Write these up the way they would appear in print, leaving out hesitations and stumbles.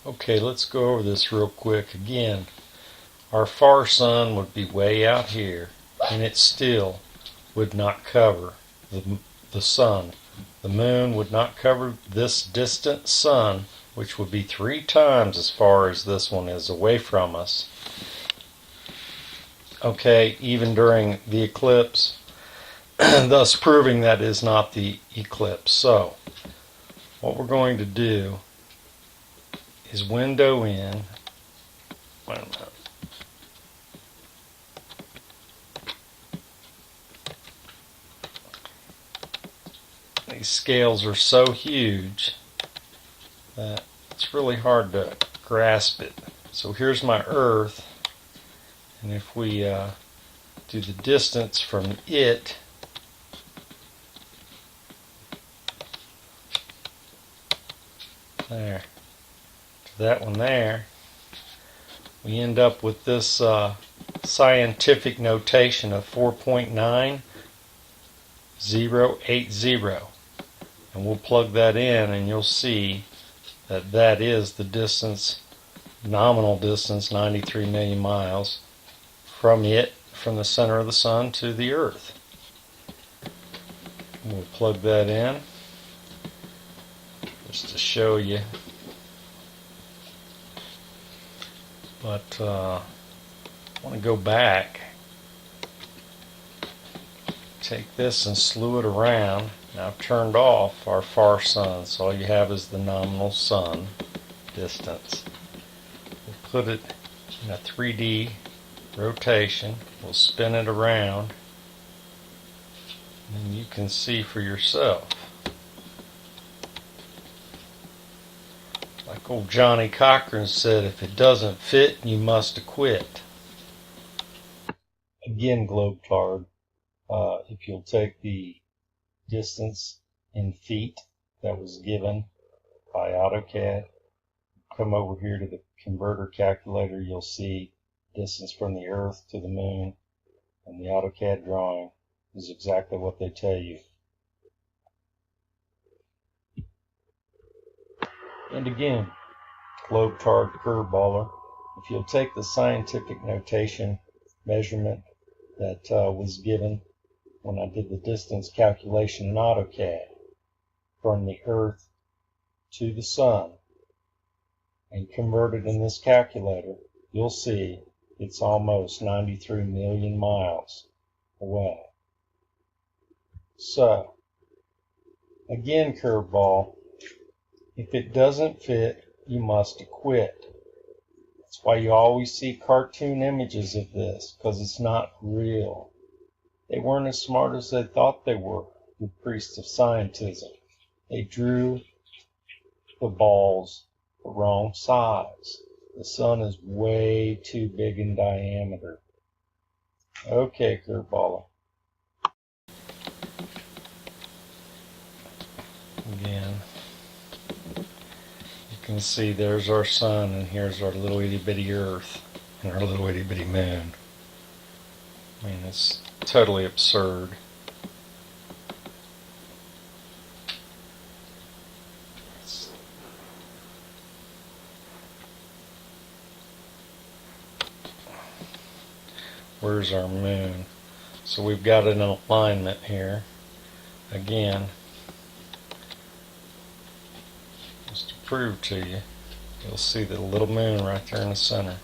Okay, let's go over this real quick again. Our far sun would be way out here, and it still would not cover the sun. The moon would not cover this distant sun, which would be 3 times as far as this one is away from us. Okay, even during the eclipse, thus proving that is not the eclipse. So, what we're going to do is window in. Wait a minute. These scales are so huge that it's really hard to grasp it. So here's my Earth, and if we do the distance from it there to that one there, we end up with this scientific notation of 4.9080, and we'll plug that in and you'll see that that is the distance, nominal distance, 93 million miles from the center of the sun to the Earth. We'll plug that in just to show you. But I want to go back, take this and slew it around. Now I've turned off our far sun, so all you have is the nominal sun distance. We'll put it in a 3D rotation. We'll spin it around, and you can see for yourself. Like old Johnny Cochran said, if it doesn't fit, you must acquit. Again, Globetard, if you'll take the distance in feet that was given by AutoCAD, come over here to the converter calculator, you'll see distance from the Earth to the moon, and the AutoCAD drawing is exactly what they tell you. And again, Globetard Curveballer, if you'll take the scientific notation measurement that was given when I did the distance calculation in AutoCAD from the Earth to the sun and convert it in this calculator, you'll see it's almost 93 million miles away. So, again, Curveball, if it doesn't fit, you must acquit. That's why you always see cartoon images of this, because it's not real. They weren't as smart as they thought they were, the priests of scientism. They drew the balls the wrong size. The sun is way too big in diameter. Okay, Curveballer. Again, you can see there's our sun, and here's our little itty bitty Earth and our little itty bitty moon. I mean, it's totally absurd. Where's our moon? So we've got an alignment here. Again, just to prove to you, you'll see the little moon right there in the center.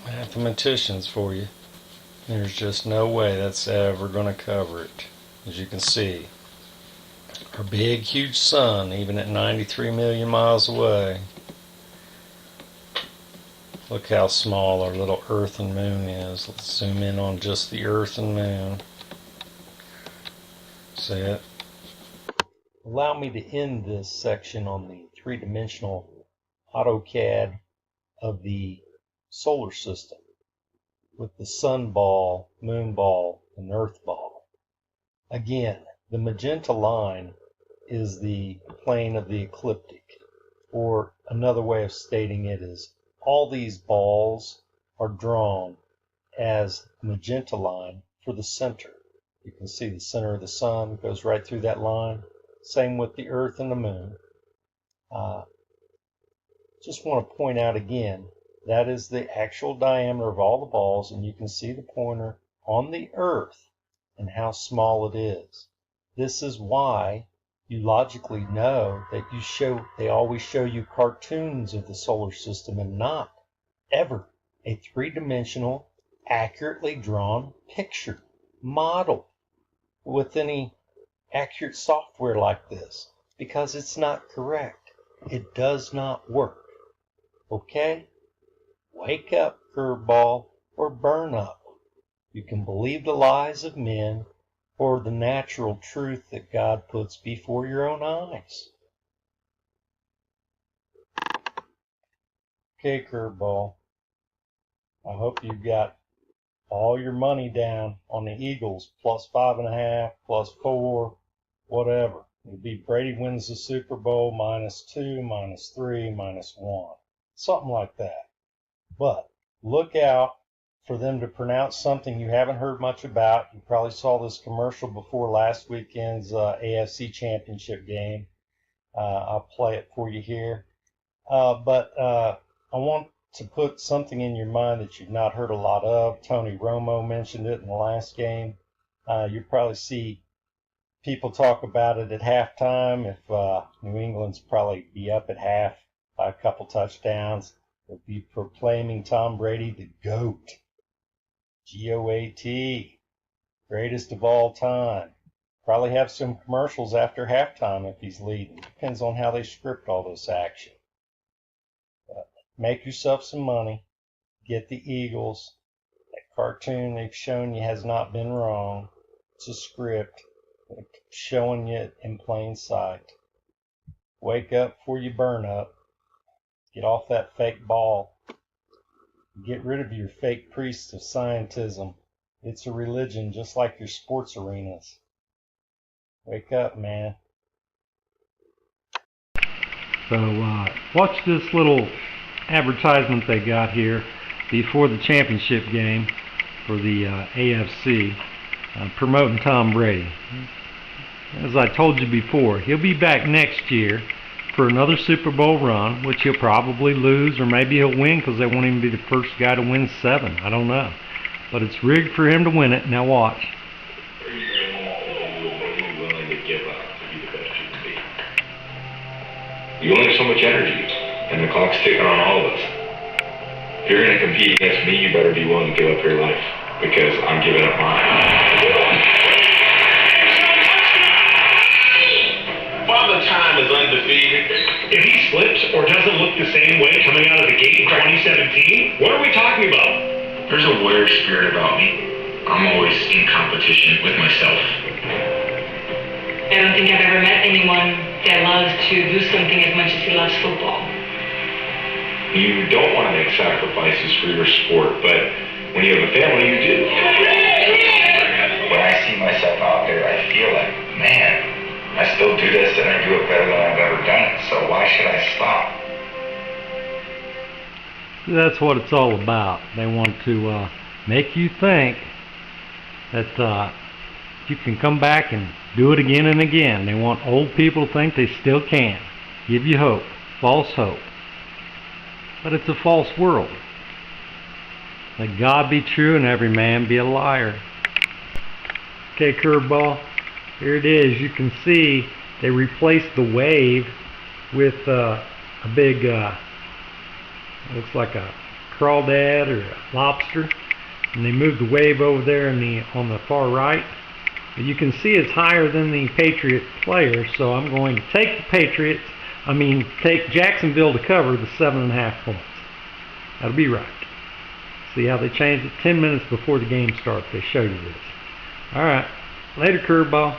Mathematicians for you. There's just no way that's ever going to cover it. As you can see, our big huge sun, even at 93 million miles away, look how small our little Earth and moon is. Let's zoom in on just the Earth and moon. See it? Allow me to end this section on the three-dimensional AutoCAD of the solar system with the sun ball, moon ball, and earth ball. Again, the magenta line is the plane of the ecliptic, or another way of stating it is all these balls are drawn as magenta line for the center. You can see the center of the sun goes right through that line. Same with the Earth and the Moon. Just want to point out again, that is the actual diameter of all the balls, and you can see the pointer on the Earth and how small it is. This is why you logically know that they always show you cartoons of the solar system and not ever a three-dimensional, accurately drawn picture model with any accurate software like this, because it's not correct. It does not work. Okay? Wake up, curveball, or burn up. You can believe the lies of men or the natural truth that God puts before your own eyes. Okay, curveball. I hope you got all your money down on the Eagles, plus 5.5, plus 4, whatever. It'd be Brady wins the Super Bowl, -2, -3, -1. Something like that. But look out for them to pronounce something you haven't heard much about. You probably saw this commercial before last weekend's AFC Championship game. I'll play it for you here. But I want to put something in your mind that you've not heard a lot of. Tony Romo mentioned it in the last game. You probably see people talk about it at halftime. If New England's probably be up at half by a couple touchdowns, they'll be proclaiming Tom Brady the GOAT. GOAT. Greatest of all time. Probably have some commercials after halftime if he's leading. Depends on how they script all this action. Make yourself some money. Get the Eagles. That cartoon they've shown you has not been wrong. It's a script showing you it in plain sight. Wake up before you burn up. Get off that fake ball. Get rid of your fake priests of scientism. It's a religion just like your sports arenas. Wake up, man. So watch this little advertisement they got here before the championship game for the AFC, promoting Tom Brady. As I told you before, he'll be back next year for another Super Bowl run, which he'll probably lose, or maybe he'll win because they want him to be the first guy to win 7. I don't know. But it's rigged for him to win it. Now watch. Are you willing to give up to be the best you can be? You only have so much energy, and the clock's ticking on all of us. If you're going to compete against me, you better be willing to give up your life, because I'm giving up mine. Father Time is undefeated. If he slips or doesn't look the same way coming out of the gate in 2017, what are we talking about? There's a warrior spirit about me. I'm always in competition with myself. I don't think I've ever met anyone that loves to do something as much as he loves football. You don't want to make sacrifices for your sport, but when you have a family, you do. When I see myself out there, I feel like, man, I still do this and I do it better than I've ever done it, so why should I stop? That's what it's all about. They want to make you think that you can come back and do it again and again. They want old people to think they still can. Give you hope. False hope. But it's a false world. Let God be true and every man be a liar. Okay, curveball. Here it is. You can see they replaced the wave with a big, looks like a crawdad or a lobster. And they moved the wave over there on the far right. But you can see it's higher than the Patriot player, so I'm going to take take Jacksonville to cover the 7.5 points. That'll be right. See how they changed it? 10 minutes before the game starts, they showed you this. Alright, later curveball.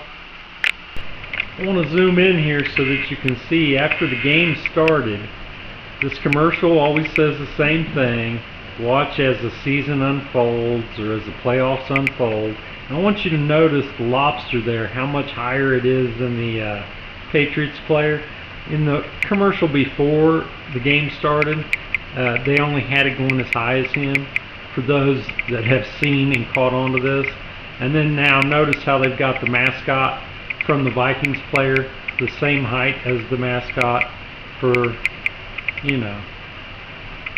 I want to zoom in here so that you can see after the game started, this commercial always says the same thing. Watch as the season unfolds or as the playoffs unfold. And I want you to notice the lobster there, how much higher it is than the Patriots player. In the commercial before the game started, they only had it going as high as him. For those that have seen and caught on to this, And then now notice how they've got the mascot from the Vikings player the same height as the mascot for, you know,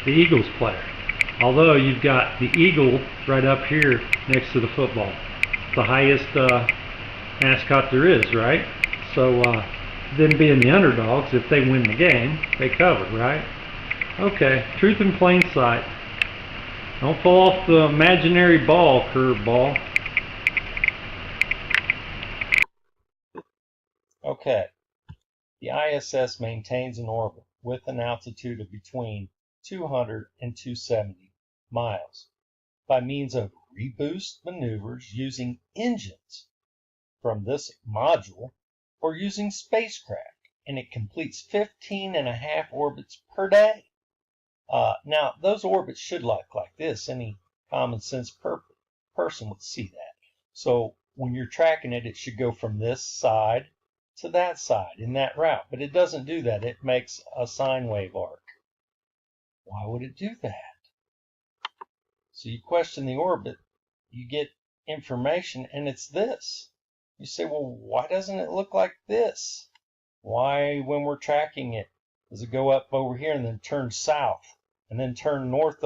the Eagles player. Although you've got the eagle right up here next to the football. The highest mascot there is, right? So them being the underdogs, if they win the game, they cover, right? Okay, truth in plain sight. Don't fall off the imaginary ball, curveball. Okay. The ISS maintains an orbit with an altitude of between 200 and 270 miles by means of reboost maneuvers using engines from this module or using spacecraft, and it completes 15.5 orbits per day. Now, those orbits should look like this. Any common sense person would see that. So when you're tracking it, it should go from this side to that side in that route. But it doesn't do that. It makes a sine wave arc. Why would it do that? So you question the orbit, you get information, and it's this. You say, well, why doesn't it look like this? Why, when we're tracking it, does it go up over here and then turn south, and then turn north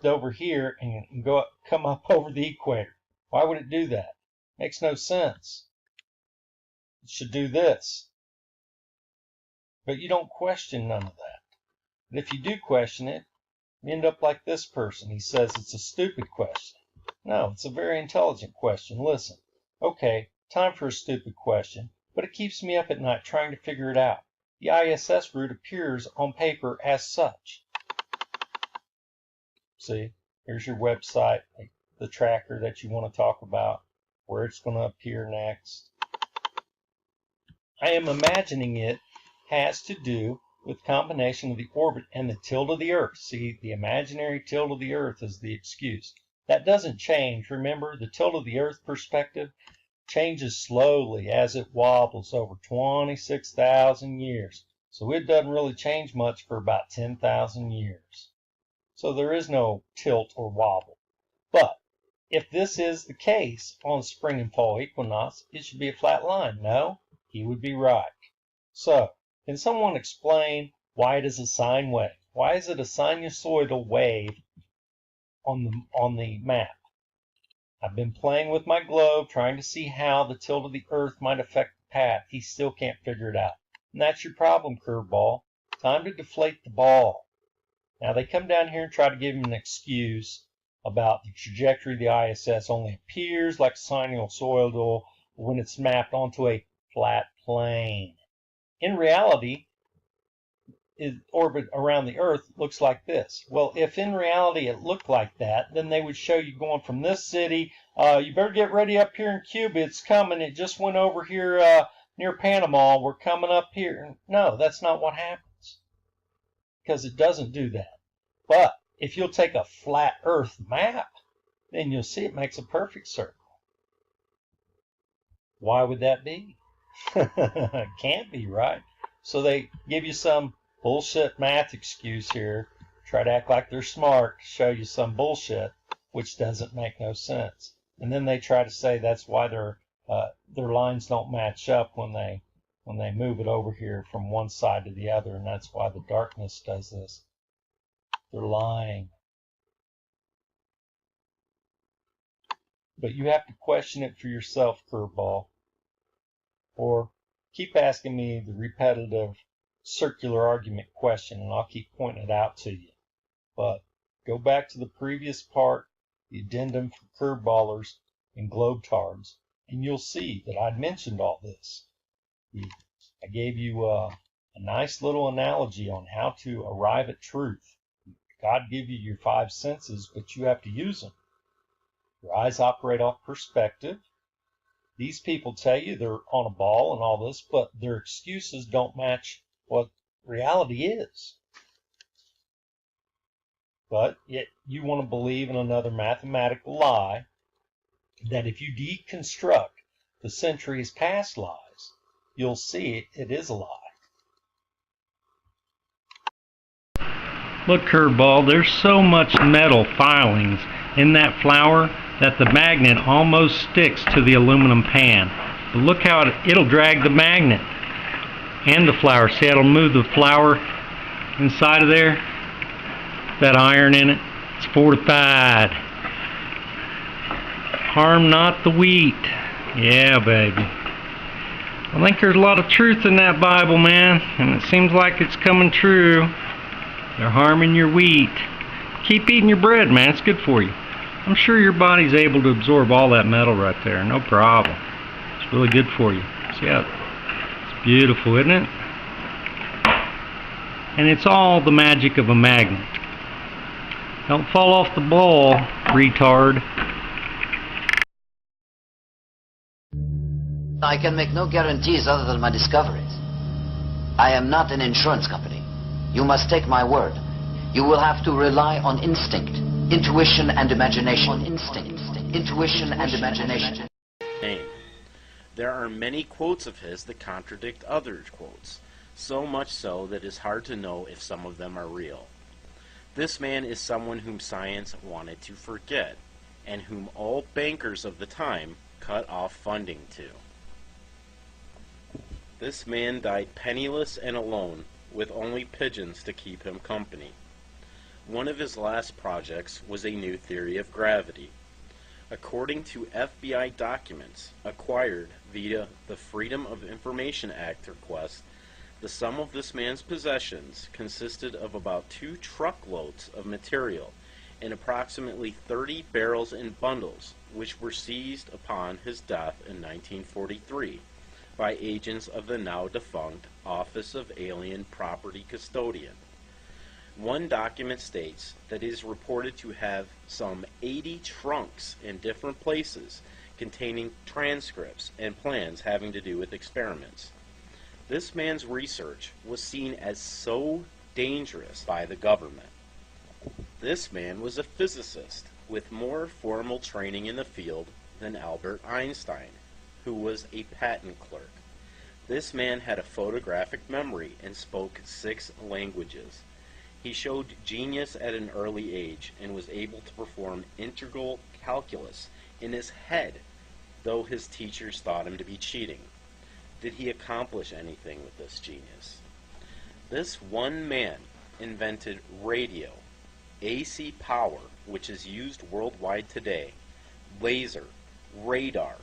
over here and come up over the equator? Why would it do that? Makes no sense. It should do this. But you don't question none of that. But if you do question it, you end up like this person. He says it's a stupid question. No, it's a very intelligent question. Listen. Okay, time for a stupid question, but it keeps me up at night trying to figure it out. The ISS route appears on paper as such. See, here's your website, the tracker that you want to talk about, where it's going to appear next. I am imagining it has to do with combination of the orbit and the tilt of the Earth. See, the imaginary tilt of the Earth is the excuse. That doesn't change. Remember, the tilt of the Earth perspective changes slowly as it wobbles over 26,000 years. So it doesn't really change much for about 10,000 years. So there is no tilt or wobble. But if this is the case on spring and fall equinox, it should be a flat line. No, he would be right. So, can someone explain why it is a sine wave? Why is it a sinusoidal wave on the map? I've been playing with my globe, trying to see how the tilt of the Earth might affect the path. He still can't figure it out. And that's your problem, curveball. Time to deflate the ball. Now, they come down here and try to give him an excuse about the trajectory of the ISS only appears like a sinusoidal when it's mapped onto a flat plane. In reality, its orbit around the Earth looks like this. Well, if in reality it looked like that, then they would show you going from this city, you better get ready up here in Cuba, it's coming, it just went over here near Panama, we're coming up here. No, that's not what happens, because it doesn't do that. But if you'll take a flat Earth map, then you'll see it makes a perfect circle. Why would that be? It can't be, right? So they give you some bullshit math excuse here, try to act like they're smart, show you some bullshit, which doesn't make no sense. And then they try to say that's why their lines don't match up when they move it over here from one side to the other, and that's why the darkness does this. They're lying. But you have to question it for yourself, curveball. Or keep asking me the repetitive circular argument question, and I'll keep pointing it out to you. But go back to the previous part, the addendum for curveballers and globetards, and you'll see that I mentioned all this. I gave you a nice little analogy on how to arrive at truth. God give you your 5 senses, but you have to use them. Your eyes operate off perspective. These people tell you they're on a ball and all this, but their excuses don't match what reality is. But yet you want to believe in another mathematical lie that if you deconstruct the centuries past lies, you'll see it is a lie. Look, curveball, there's so much metal filings in that flower that the magnet almost sticks to the aluminum pan. But look how it'll drag the magnet and the flour. See, it'll move the flour inside of there. That iron in it. It's fortified. Harm not the wheat. Yeah, baby. I think there's a lot of truth in that Bible, man, and it seems like it's coming true. They're harming your wheat. Keep eating your bread, man. It's good for you. I'm sure your body's able to absorb all that metal right there. No problem. It's really good for you. See how it's beautiful, isn't it? And it's all the magic of a magnet. Don't fall off the ball, retard. I can make no guarantees other than my discoveries. I am not an insurance company. You must take my word. You will have to rely on instinct, intuition, and imagination. On instinct, intuition, and imagination. There are many quotes of his that contradict other quotes, so much so that it is hard to know if some of them are real. This man is someone whom science wanted to forget, and whom all bankers of the time cut off funding to. This man died penniless and alone, with only pigeons to keep him company. One of his last projects was a new theory of gravity. According to FBI documents acquired via the Freedom of Information Act request, the sum of this man's possessions consisted of about 2 truckloads of material and approximately 30 barrels in bundles, which were seized upon his death in 1943 by agents of the now defunct Office of Alien Property Custodian. One document states that it is reported to have some 80 trunks in different places containing transcripts and plans having to do with experiments. This man's research was seen as so dangerous by the government. This man was a physicist with more formal training in the field than Albert Einstein, who was a patent clerk. This man had a photographic memory and spoke 6 languages. He showed genius at an early age and was able to perform integral calculus in his head, though his teachers thought him to be cheating. Did he accomplish anything with this genius? This one man invented radio, AC power, which is used worldwide today, laser, radar,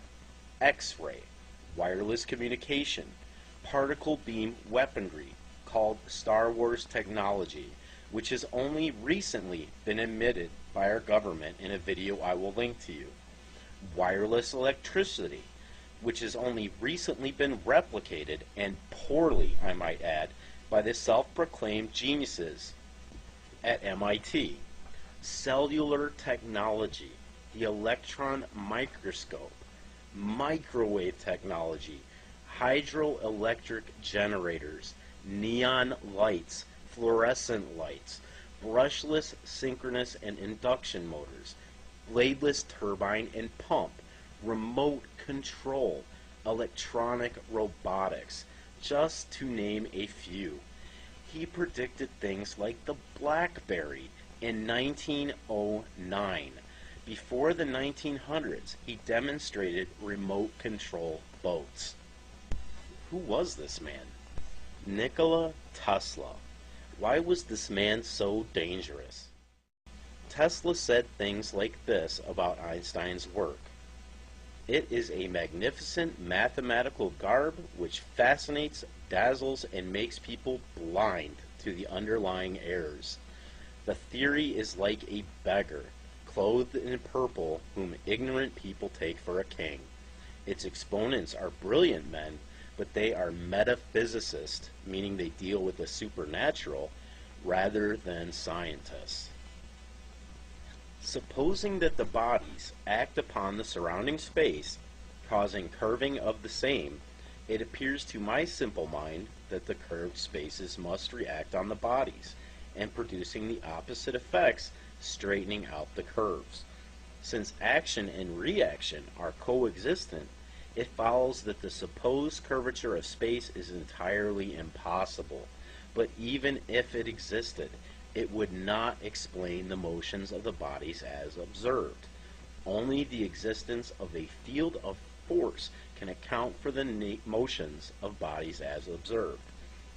X-ray, wireless communication, particle beam weaponry, called Star Wars technology, which has only recently been admitted by our government in a video I will link to you, wireless electricity, which has only recently been replicated, and poorly, I might add, by the self-proclaimed geniuses at MIT. Cellular technology, the electron microscope, microwave technology, hydroelectric generators, neon lights, fluorescent lights, brushless synchronous and induction motors, bladeless turbine and pump, remote control, electronic robotics, just to name a few. He predicted things like the BlackBerry in 1909. Before the 1900s, he demonstrated remote control boats. Who was this man? Nikola Tesla. Why was this man so dangerous? Tesla said things like this about Einstein's work. It is a magnificent mathematical garb which fascinates, dazzles, and makes people blind to the underlying errors. The theory is like a beggar, clothed in purple, whom ignorant people take for a king. Its exponents are brilliant men, but they are metaphysicists, meaning they deal with the supernatural, rather than scientists. Supposing that the bodies act upon the surrounding space, causing curving of the same, it appears to my simple mind that the curved spaces must react on the bodies, and producing the opposite effects, straightening out the curves. Since action and reaction are coexistent, it follows that the supposed curvature of space is entirely impossible. But even if it existed, it would not explain the motions of the bodies as observed. Only the existence of a field of force can account for the motions of bodies as observed,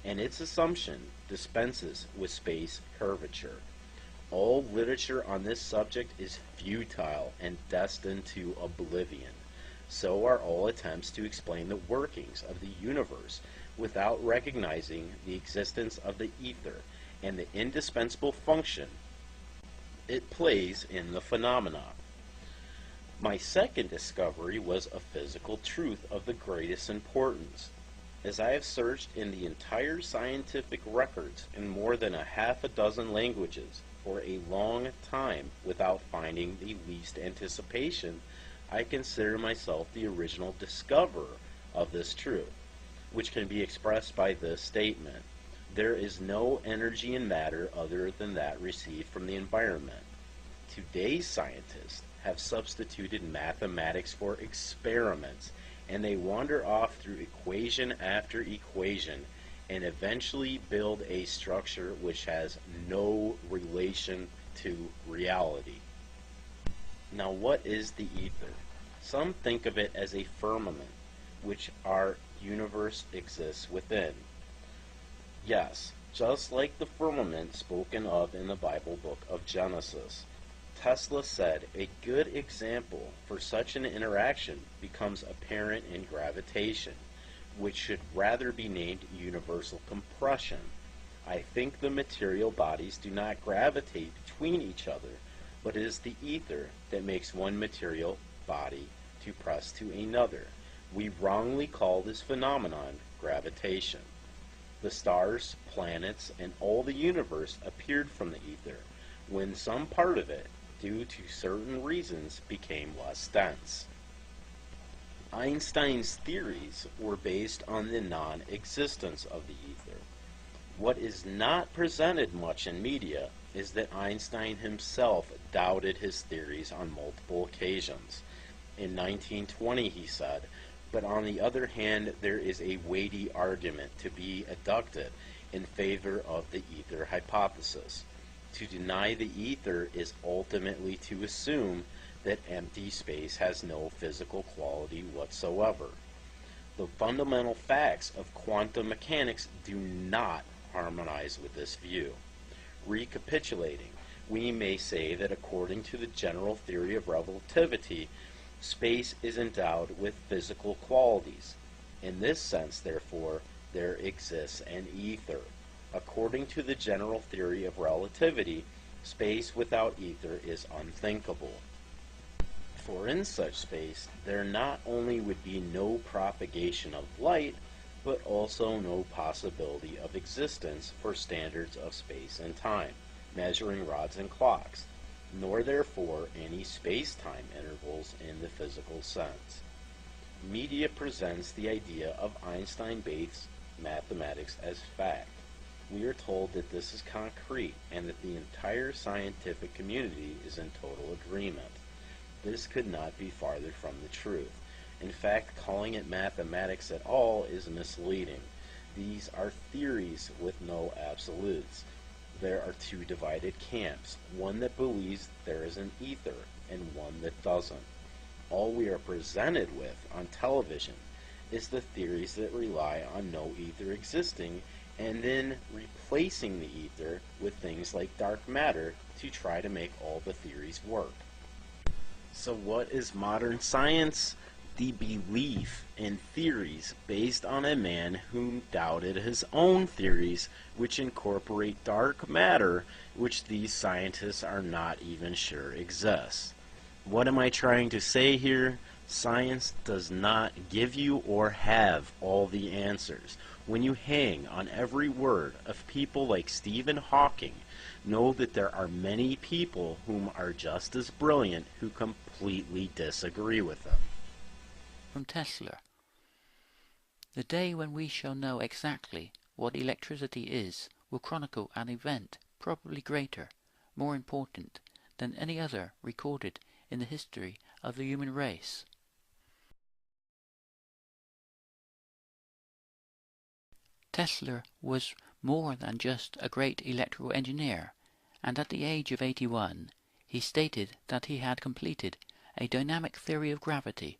and its assumption dispenses with space curvature. All literature on this subject is futile and destined to oblivion. So are all attempts to explain the workings of the universe without recognizing the existence of the ether and the indispensable function it plays in the phenomena. My second discovery was a physical truth of the greatest importance. As I have searched in the entire scientific records in more than a half a dozen languages for a long time without finding the least anticipation, I consider myself the original discoverer of this truth, which can be expressed by this statement: there is no energy in matter other than that received from the environment. Today's scientists have substituted mathematics for experiments, and they wander off through equation after equation and eventually build a structure which has no relation to reality. Now, what is the ether? Some think of it as a firmament, which our universe exists within. Yes, just like the firmament spoken of in the Bible book of Genesis. Tesla said a good example for such an interaction becomes apparent in gravitation, which should rather be named universal compression. I think the material bodies do not gravitate between each other, but it is the ether that makes one material body to press to another. We wrongly call this phenomenon gravitation. The stars, planets, and all the universe appeared from the ether, when some part of it, due to certain reasons, became less dense. Einstein's theories were based on the non-existence of the ether. What is not presented much in media is that Einstein himself doubted his theories on multiple occasions. In 1920 he said, "But on the other hand, there is a weighty argument to be adduced in favor of the ether hypothesis. To deny the ether is ultimately to assume that empty space has no physical quality whatsoever. The fundamental facts of quantum mechanics do not harmonize with this view." Recapitulating, we may say that according to the general theory of relativity, space is endowed with physical qualities. In this sense, therefore, there exists an ether. According to the general theory of relativity, space without ether is unthinkable. For in such space, there not only would be no propagation of light, but also no possibility of existence for standards of space and time, measuring rods and clocks, nor therefore any space-time intervals in the physical sense. Media presents the idea of Einstein-based mathematics as fact. We are told that this is concrete and that the entire scientific community is in total agreement. This could not be farther from the truth. In fact, calling it mathematics at all is misleading. These are theories with no absolutes. There are two divided camps, one that believes there is an ether and one that doesn't. All we are presented with on television is the theories that rely on no ether existing and then replacing the ether with things like dark matter to try to make all the theories work. So what is modern science? The belief in theories based on a man who doubted his own theories, which incorporate dark matter, which these scientists are not even sure exists. What am I trying to say here? Science does not give you or have all the answers. When you hang on every word of people like Stephen Hawking, know that there are many people whom are just as brilliant who completely disagree with them. From Tesla. The day when we shall know exactly what electricity is will chronicle an event probably greater, more important than any other recorded in the history of the human race. Tesla was more than just a great electrical engineer, and at the age of 81 he stated that he had completed a dynamic theory of gravity.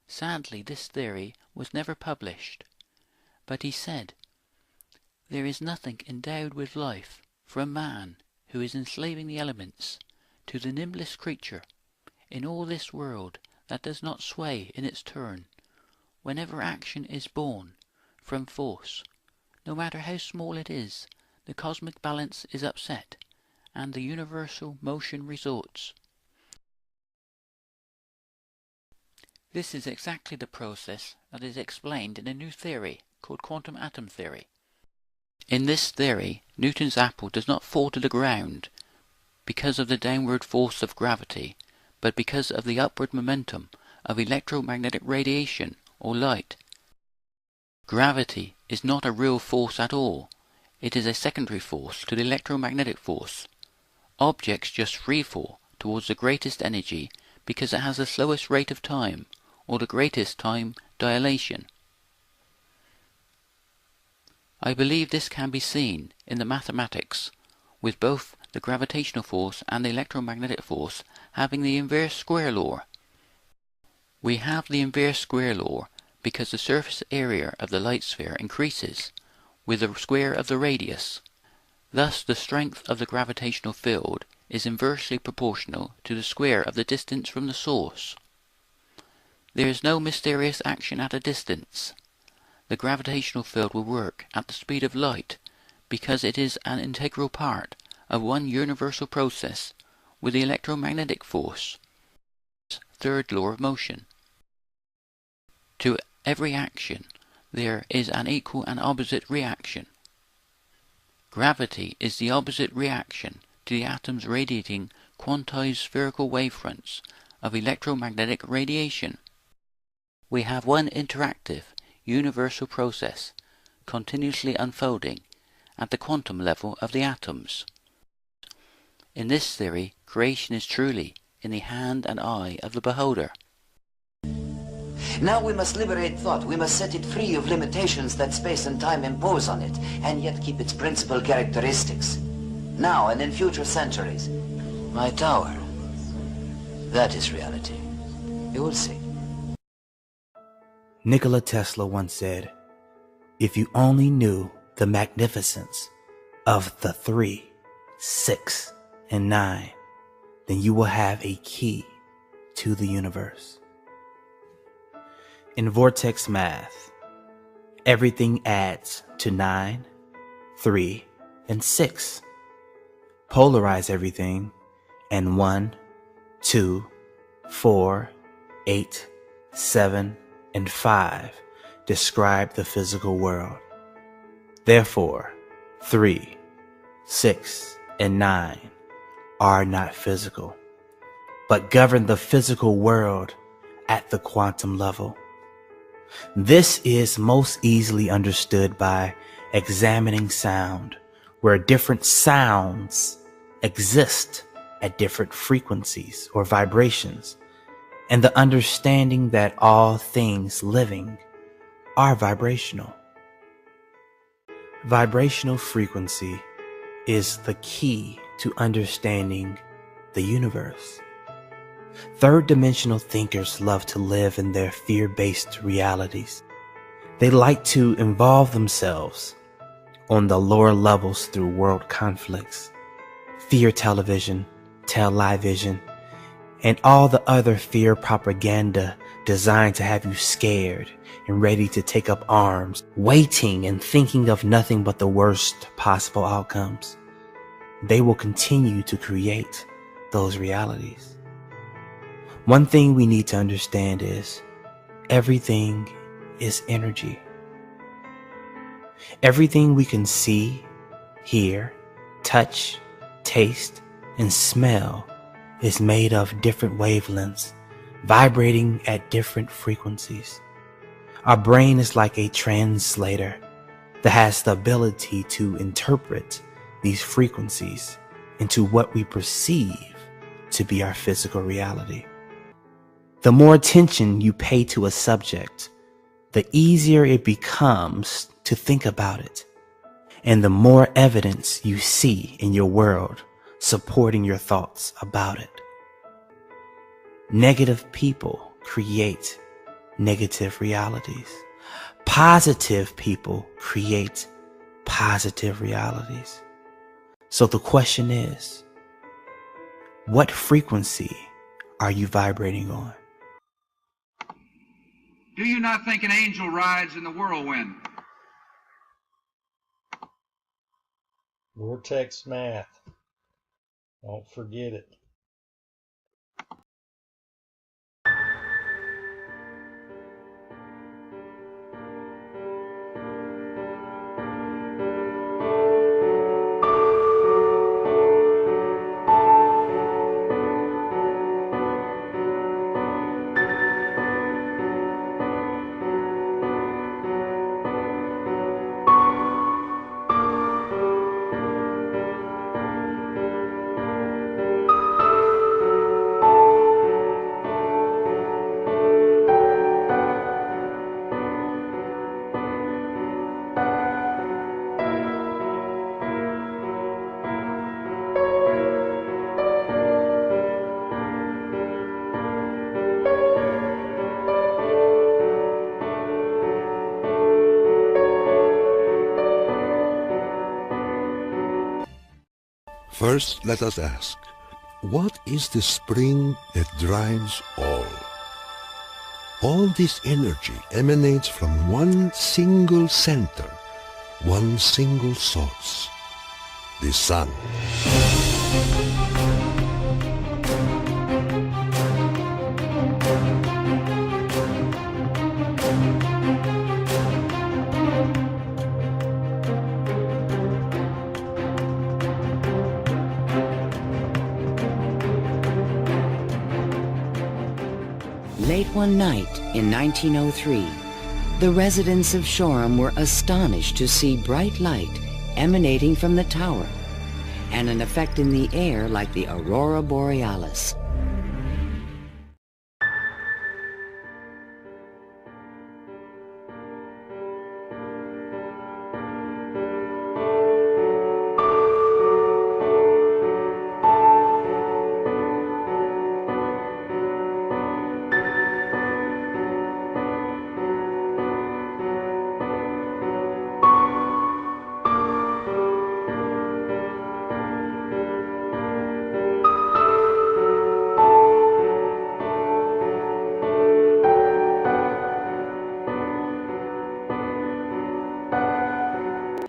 Sadly, this theory was never published, but he said, "There is nothing endowed with life from man who is enslaving the elements to the nimblest creature in all this world that does not sway in its turn. Whenever action is born from force, no matter how small it is, the cosmic balance is upset, and the universal motion resorts." This is exactly the process that is explained in a new theory called quantum atom theory. In this theory, Newton's apple does not fall to the ground because of the downward force of gravity, but because of the upward momentum of electromagnetic radiation or light. Gravity is not a real force at all. It is a secondary force to the electromagnetic force. Objects just freefall towards the greatest energy because it has the slowest rate of time, or the greatest time dilation. I believe this can be seen in the mathematics, with both the gravitational force and the electromagnetic force having the inverse square law. We have the inverse square law because the surface area of the light sphere increases with the square of the radius. Thus the strength of the gravitational field is inversely proportional to the square of the distance from the source. There is no mysterious action at a distance. The gravitational field will work at the speed of light because it is an integral part of one universal process with the electromagnetic force. Third law of motion. To every action there is an equal and opposite reaction. Gravity is the opposite reaction to the atoms radiating quantized spherical wavefronts of electromagnetic radiation. We have one interactive, universal process continuously unfolding at the quantum level of the atoms. In this theory, creation is truly in the hand and eye of the beholder. Now we must liberate thought. We must set it free of limitations that space and time impose on it, and yet keep its principal characteristics. Now and in future centuries. My tower. That is reality. You will see. Nikola Tesla once said, "If you only knew the magnificence of the 3, 6, and 9, then you will have a key to the universe." In vortex math, everything adds to 9, 3, and 6. Polarize everything, and 1, 2, 4, 8, 7, and 5 describe the physical world. Therefore, 3, 6, and 9 are not physical, but govern the physical world at the quantum level. This is most easily understood by examining sound, where different sounds exist at different frequencies or vibrations, and the understanding that all things living are vibrational. Vibrational frequency is the key to understanding the universe. Third-dimensional thinkers love to live in their fear-based realities. They like to involve themselves on the lower levels through world conflicts, fear television, television, and all the other fear propaganda designed to have you scared and ready to take up arms, waiting and thinking of nothing but the worst possible outcomes. They will continue to create those realities. One thing we need to understand is everything is energy. Everything we can see, hear, touch, taste, and smell is made of different wavelengths, vibrating at different frequencies. Our brain is like a translator that has the ability to interpret these frequencies into what we perceive to be our physical reality. The more attention you pay to a subject, the easier it becomes to think about it, and the more evidence you see in your world supporting your thoughts about it. Negative people create negative realities. Positive people create positive realities. So the question is, what frequency are you vibrating on? Do you not think an angel rides in the whirlwind? Vortex math. Don't forget it. First, let us ask, what is the spring that drives all? All this energy emanates from one single center, one single source, the sun. Late one night in 1903, the residents of Shoreham were astonished to see bright light emanating from the tower and an effect in the air like the aurora borealis.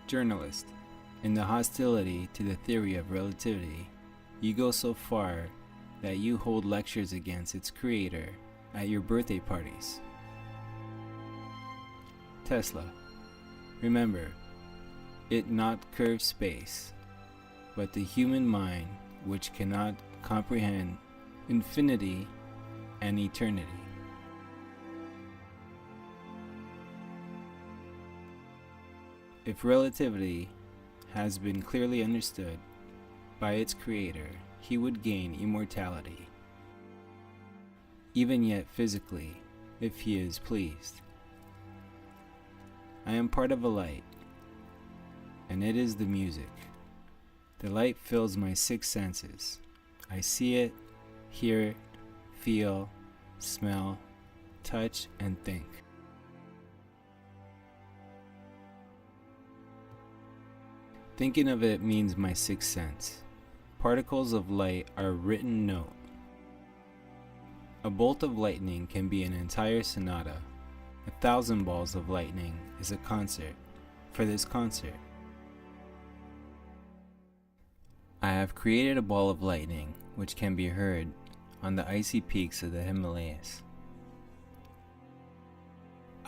Journalist, in the hostility to the theory of relativity, you go so far that you hold lectures against its creator at your birthday parties. Tesla, remember, it not curves space, but the human mind which cannot comprehend infinity and eternity. If relativity has been clearly understood by its creator, he would gain immortality, even yet physically, if he is pleased. I am part of a light, and it is the music. The light fills my 6 senses. I see it, hear it, feel, smell, touch, and think. Thinking of it means my 6th sense. Particles of light are a written note. A bolt of lightning can be an entire sonata. 1,000 balls of lightning is a concert. For this concert, I have created a ball of lightning which can be heard on the icy peaks of the Himalayas.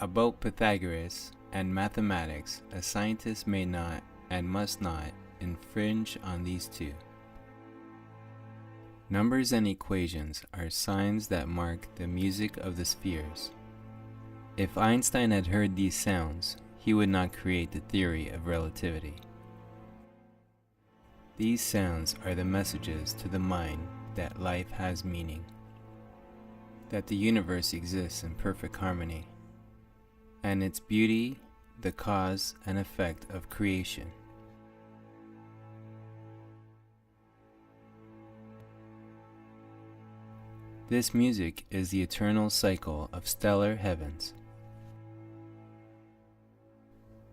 About Pythagoras and mathematics, a scientist may not and must not infringe on these two. Numbers and equations are signs that mark the music of the spheres. If Einstein had heard these sounds, he would not create the theory of relativity. These sounds are the messages to the mind that life has meaning, that the universe exists in perfect harmony, and its beauty the cause and effect of creation. This music is the eternal cycle of stellar heavens.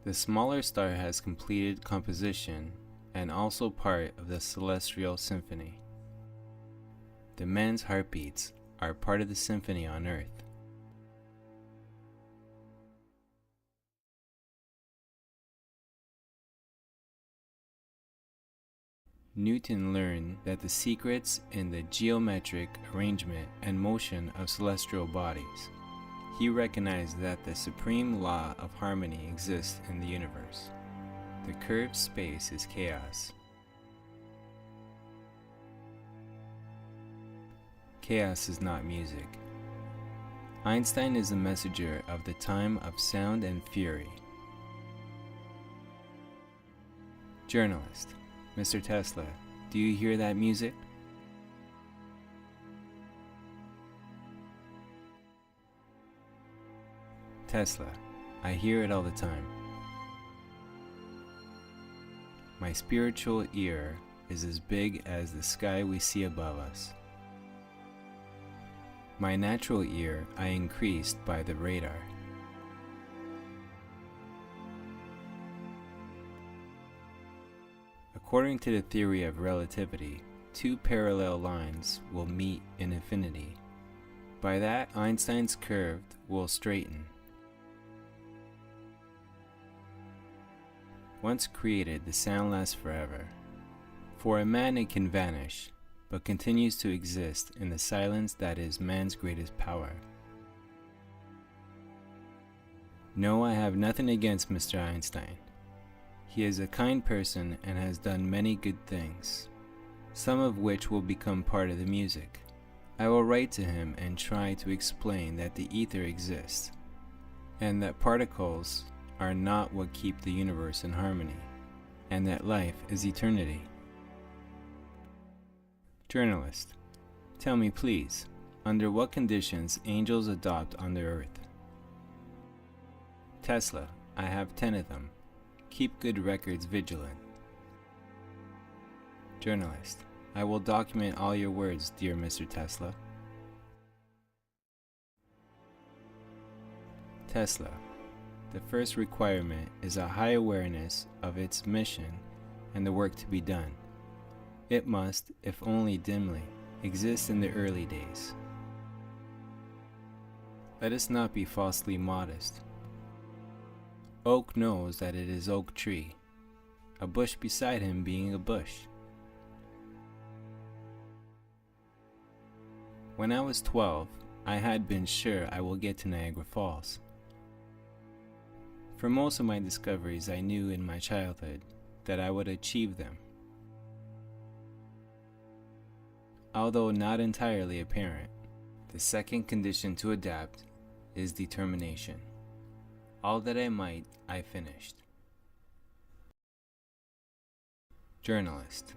The smaller star has completed composition and also part of the celestial symphony. The man's heartbeats are part of the symphony on Earth. Newton learned that the secrets in the geometric arrangement and motion of celestial bodies. He recognized that the supreme law of harmony exists in the universe. The curved space is chaos. Chaos is not music. Einstein is the messenger of the time of sound and fury. Journalist: Mr. Tesla, do you hear that music? Tesla: I hear it all the time. My spiritual ear is as big as the sky we see above us. My natural ear I increased by the radar. According to the theory of relativity, two parallel lines will meet in infinity. By that, Einstein's curved will straighten. Once created, the sound lasts forever. For a man it can vanish, but continues to exist in the silence that is man's greatest power. No, I have nothing against Mr. Einstein. He is a kind person and has done many good things, some of which will become part of the music. I will write to him and try to explain that the ether exists, and that particles are not what keep the universe in harmony, and that life is eternity. Journalist: Tell me please, under what conditions angels adopt on the earth? Tesla: I have 10 of them. Keep good records vigilant. Journalist: I will document all your words, dear Mr. Tesla. Tesla: The first requirement is a high awareness of its mission and the work to be done. It must, if only dimly, exist in the early days. Let us not be falsely modest. Oak knows that it is oak tree, a bush beside him being a bush. When I was 12, I had been sure I will get to Niagara Falls. For most of my discoveries, I knew in my childhood that I would achieve them. Although not entirely apparent, the second condition to adapt is determination. All that I might, I finished. Journalist: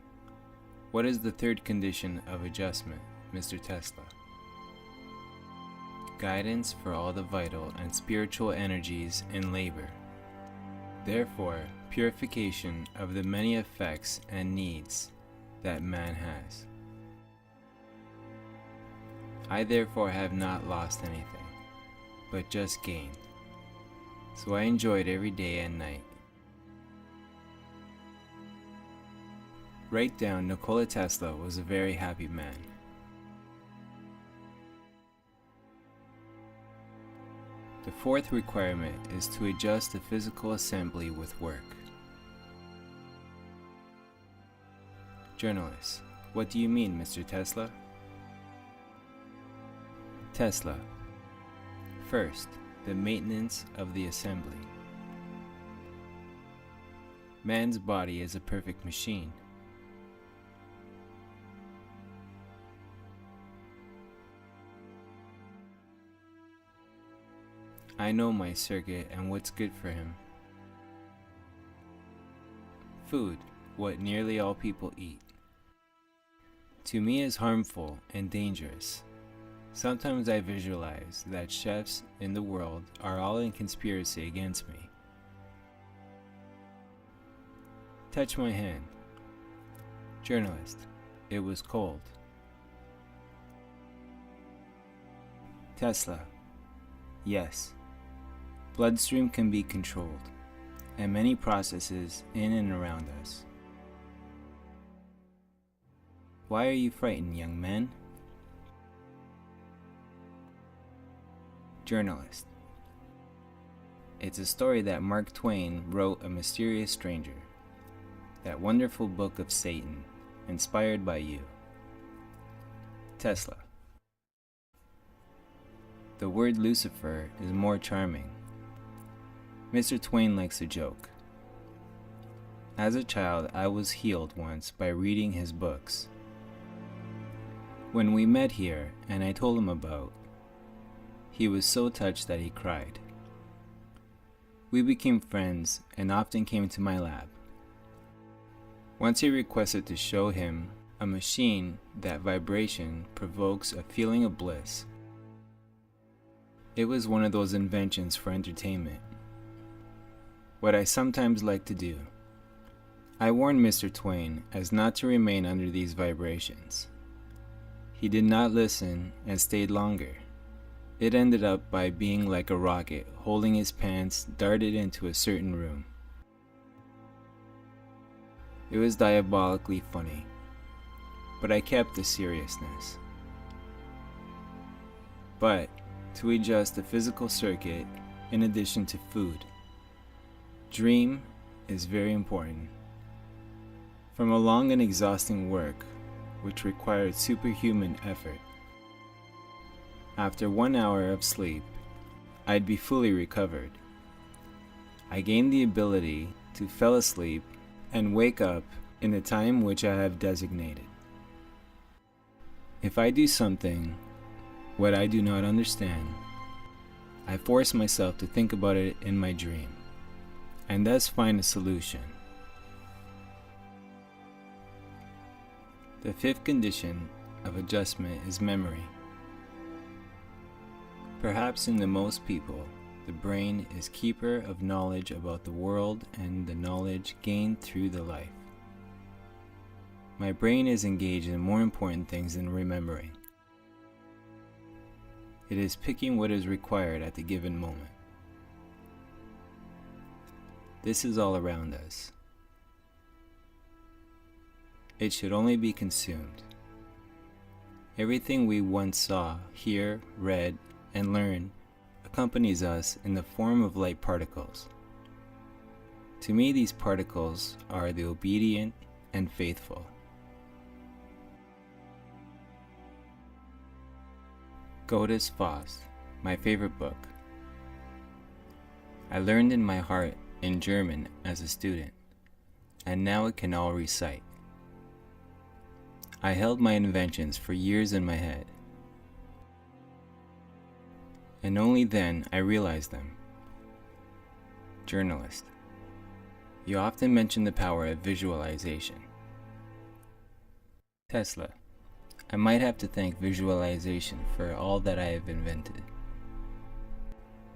What is the third condition of adjustment, Mr. Tesla? Guidance for all the vital and spiritual energies in labor. Therefore, purification of the many effects and needs that man has. I therefore have not lost anything, but just gained. So I enjoyed every day and night. Write down Nikola Tesla was a very happy man. The fourth requirement is to adjust the physical assembly with work. Journalist: What do you mean, Mr. Tesla? Tesla: First, the maintenance of the assembly. Man's body is a perfect machine. I know my circuit and what's good for him. Food, what nearly all people eat, to me is harmful and dangerous. Sometimes I visualize that chefs in the world are all in conspiracy against me. Touch my hand. Journalist: It was cold. Tesla. Yes, bloodstream can be controlled, and many processes in and around us. Why are you frightened, young man? Journalist. It's a story that Mark Twain wrote, A Mysterious Stranger, that wonderful book of Satan, inspired by you. Tesla. The word Lucifer is more charming. Mr. Twain likes a joke. As a child, I was healed once by reading his books. When we met here and I told him about, he was so touched that he cried. We became friends and often came to my lab. Once he requested to show him a machine that vibration provokes a feeling of bliss. It was one of those inventions for entertainment. What I sometimes like to do. I warned Mr. Twain as not to remain under these vibrations. He did not listen and stayed longer. It ended up by being like a rocket holding his pants darted into a certain room. It was diabolically funny, but I kept the seriousness. But to adjust the physical circuit in addition to food, dream is very important. From a long and exhausting work, which required superhuman effort, after 1 hour of sleep, I'd be fully recovered. I gained the ability to fall asleep and wake up in the time which I have designated. If I do something what I do not understand, I force myself to think about it in my dream, and thus find a solution. The fifth condition of adjustment is memory. Perhaps in the most people, the brain is keeper of knowledge about the world and the knowledge gained through the life. My brain is engaged in more important things than remembering. It is picking what is required at the given moment. This is all around us. It should only be consumed. Everything we once saw, hear, read, and learned accompanies us in the form of light particles. To me, these particles are the obedient and faithful. Goethe's Faust, my favorite book. I learned in my heart in German as a student, and now it can all recite. I held my inventions for years in my head, and only then I realized them. Journalist. You often mention the power of visualization. Tesla. I might have to thank visualization for all that I have invented.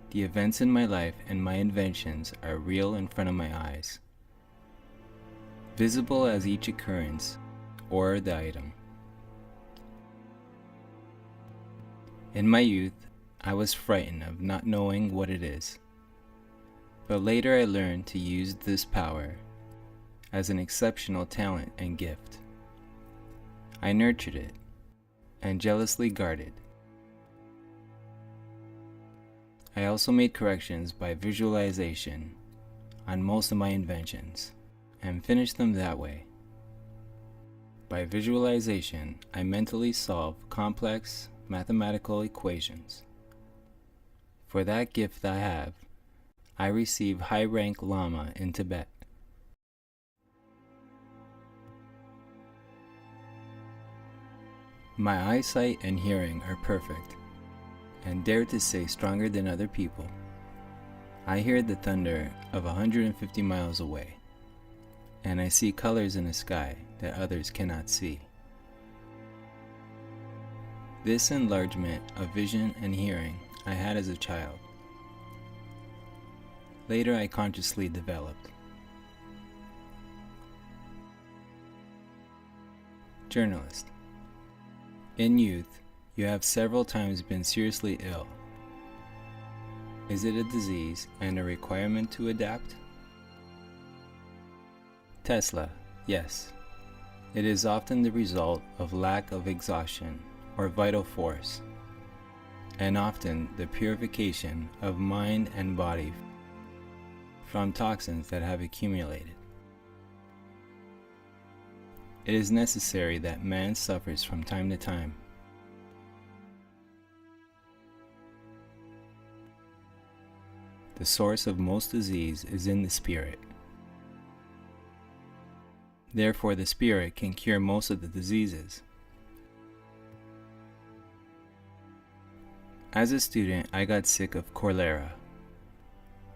The events in my life and my inventions are real in front of my eyes, visible as each occurrence or the item. In my youth, I was frightened of not knowing what it is, but later I learned to use this power as an exceptional talent and gift. I nurtured it and jealously guarded. I also made corrections by visualization on most of my inventions and finished them that way. By visualization, I mentally solve complex mathematical equations. For that gift I have, I receive high-rank Lama in Tibet. My eyesight and hearing are perfect, and dare to say stronger than other people. I hear the thunder of 150 miles away, and I see colors in the sky that others cannot see. This enlargement of vision and hearing I had as a child. Later I consciously developed. Journalist. In youth, You have several times been seriously ill. Is it a disease and a requirement to adapt? Tesla, yes. It is often the result of lack of exhaustion or vital force, and often the purification of mind and body from toxins that have accumulated. It is necessary that man suffers from time to time. The source of most disease is in the spirit. Therefore, the spirit can cure most of the diseases. As a student, I got sick of cholera,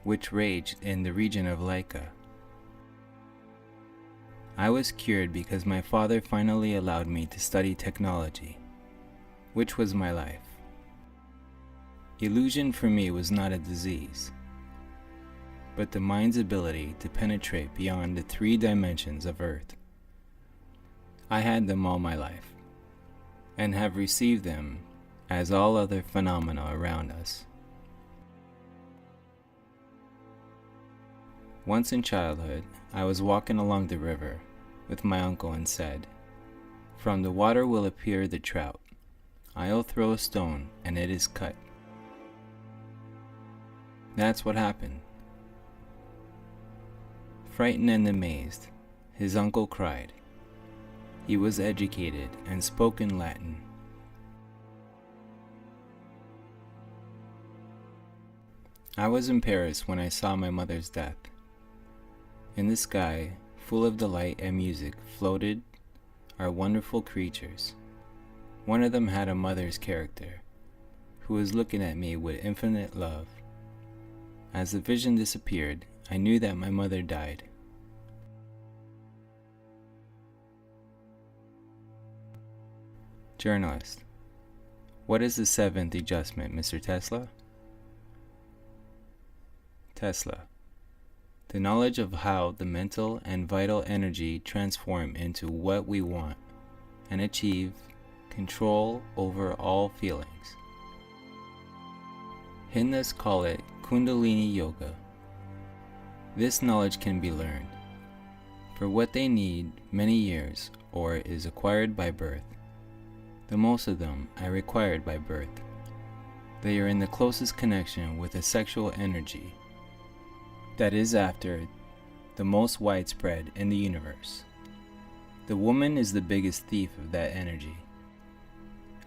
which raged in the region of Laika. I was cured because my father finally allowed me to study technology, which was my life. Illusion for me was not a disease, but the mind's ability to penetrate beyond the 3 dimensions of Earth. I had them all my life, and have received them as all other phenomena around us. Once in childhood, I was walking along the river with my uncle and said, "From the water will appear the trout. I'll throw a stone and it is cut." That's what happened. Frightened and amazed, his uncle cried. He was educated and spoke in Latin. I was in Paris when I saw my mother's death. In the sky, full of delight and music, floated our wonderful creatures. One of them had a mother's character, who was looking at me with infinite love. As the vision disappeared, I knew that my mother died. Journalist: What is the 7th adjustment, Mr. Tesla? Tesla: The knowledge of how the mental and vital energy transform into what we want and achieve control over all feelings. Hindus call it Kundalini Yoga. This knowledge can be learned. For what they need many years or is acquired by birth. The most of them are required by birth. They are in the closest connection with a sexual energy that is after the most widespread in the universe. The woman is the biggest thief of that energy,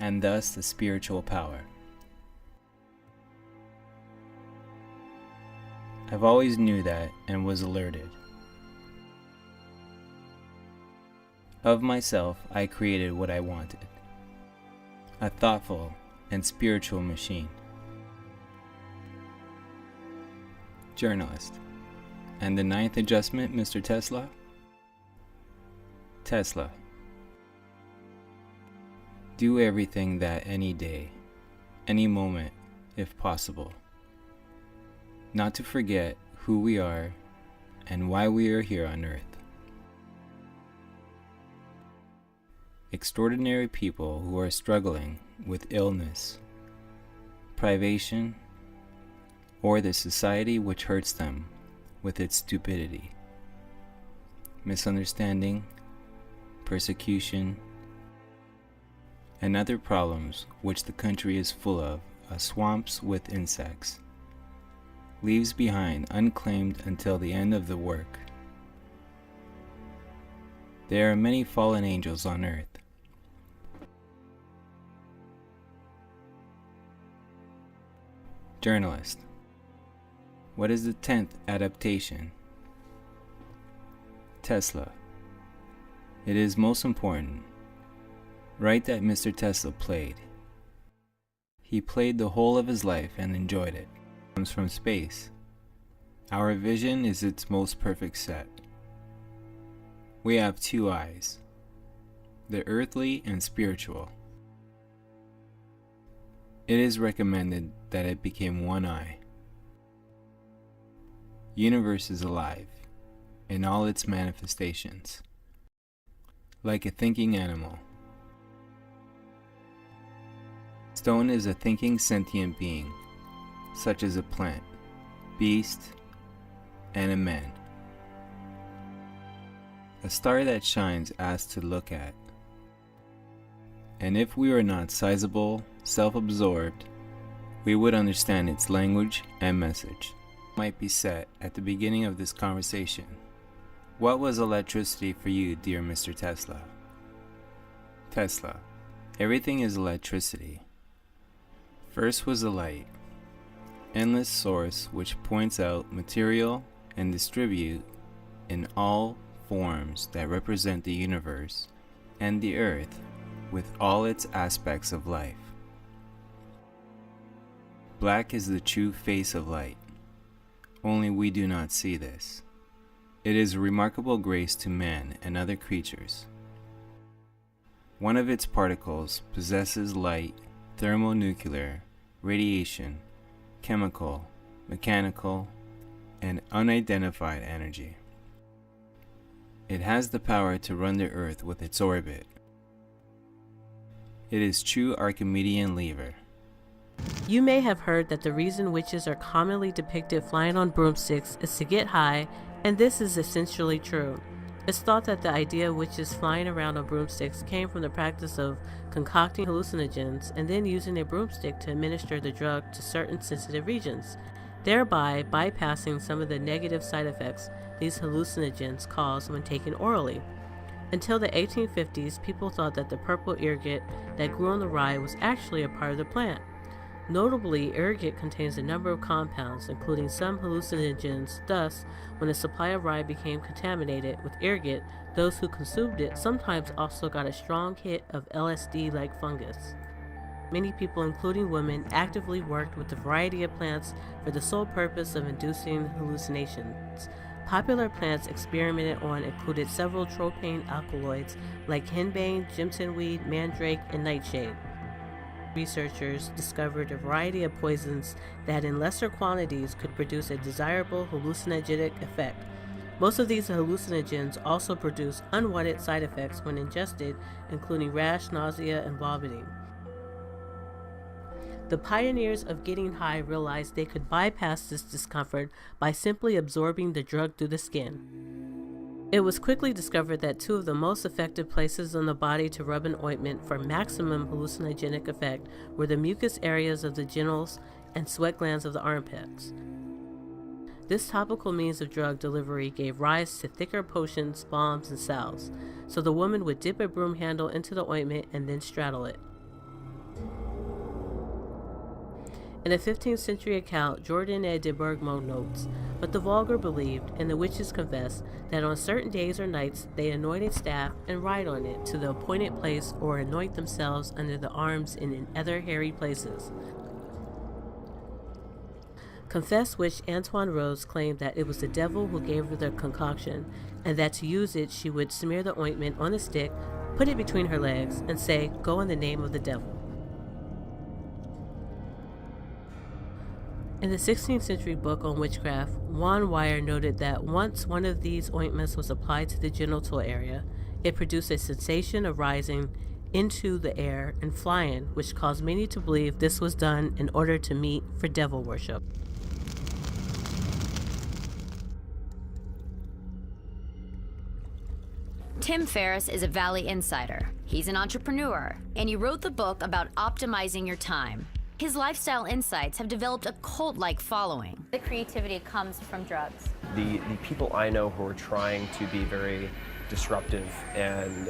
and thus the spiritual power. I've always knew that and was alerted. Of myself, I created what I wanted. A thoughtful and spiritual machine. Journalist: And the 9th adjustment, Mr. Tesla? Tesla: Do everything that any day, any moment, if possible. Not to forget who we are and why we are here on Earth. Extraordinary people who are struggling with illness, privation, or the society which hurts them with its stupidity, misunderstanding, persecution, and other problems which the country is full of, swamps with insects, leaves behind unclaimed until the end of the work. There are many fallen angels on earth. Journalist: What is the 10th adaptation? Tesla: It is most important. Right that Mr. Tesla played. He played the whole of his life and enjoyed it. It comes from space. Our vision is its most perfect set. We have 2 eyes, the earthly and spiritual. It is recommended that it became 1 eye. Universe is alive in all its manifestations, like a thinking animal. Stone is a thinking sentient being, such as a plant, beast, and a man. A star that shines asks to look at. And if we were not sizable, self-absorbed, we would understand its language and message. Might be set at the beginning of this conversation. What was electricity for you, dear Mr. Tesla? Tesla, everything is electricity. First was the light, endless source which points out material and distribute in all forms that represent the universe and the earth with all its aspects of life. Black is the true face of light, only we do not see this. It is a remarkable grace to man and other creatures. One of its particles possesses light, thermonuclear, radiation, chemical, mechanical, and unidentified energy. It has the power to run the earth with its orbit. It is true Archimedean lever. You may have heard that the reason witches are commonly depicted flying on broomsticks is to get high, and this is essentially true. It's thought that the idea of witches flying around on broomsticks came from the practice of concocting hallucinogens and then using a broomstick to administer the drug to certain sensitive regions, thereby bypassing some of the negative side effects these hallucinogens cause when taken orally. Until the 1850s, people thought that the purple ergot that grew on the rye was actually a part of the plant. Notably, ergot contains a number of compounds, including some hallucinogens. Thus, when a supply of rye became contaminated with ergot, those who consumed it sometimes also got a strong hit of LSD-like fungus. Many people, including women, actively worked with a variety of plants for the sole purpose of inducing hallucinations. Popular plants experimented on included several tropane alkaloids like henbane, jimsonweed, mandrake, and nightshade. Researchers discovered a variety of poisons that in lesser quantities could produce a desirable hallucinogenic effect. Most of these hallucinogens also produce unwanted side effects when ingested, including rash, nausea, and vomiting. The pioneers of getting high realized they could bypass this discomfort by simply absorbing the drug through the skin. It was quickly discovered that two of the most effective places on the body to rub an ointment for maximum hallucinogenic effect were the mucous areas of the genitals and sweat glands of the armpits. This topical means of drug delivery gave rise to thicker potions, balms, and salves, so the woman would dip a broom handle into the ointment and then straddle it. In a 15th century account, Jordanes de Bourgmont notes, "But the vulgar believed, and the witches confessed, that on certain days or nights they anoint a staff and ride on it to the appointed place, or anoint themselves under the arms and in other hairy places." Confessed witch Antoine Rose claimed that it was the devil who gave her the concoction, and that to use it she would smear the ointment on a stick, put it between her legs, and say, "Go in the name of the devil." In the 16th century book on witchcraft, Juan Weyer noted that once one of these ointments was applied to the genital area, it produced a sensation of rising into the air and flying, which caused many to believe this was done in order to meet for devil worship. Tim Ferriss is a Valley insider. He's an entrepreneur, and he wrote the book about optimizing your time. His lifestyle insights have developed a cult-like following. The creativity comes from drugs. The people I know who are trying to be very disruptive and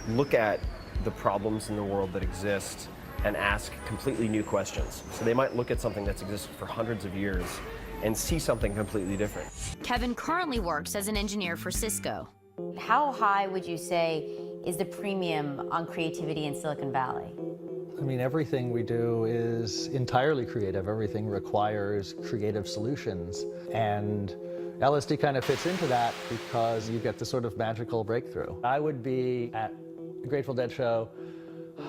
look at the problems in the world that exist and ask completely new questions. So they might look at something that's existed for hundreds of years and see something completely different. Kevin currently works as an engineer for Cisco. How high would you say is the premium on creativity in Silicon Valley? I mean, everything we do is entirely creative. Everything requires creative solutions. And LSD kind of fits into that because you get this sort of magical breakthrough. I would be at a Grateful Dead show,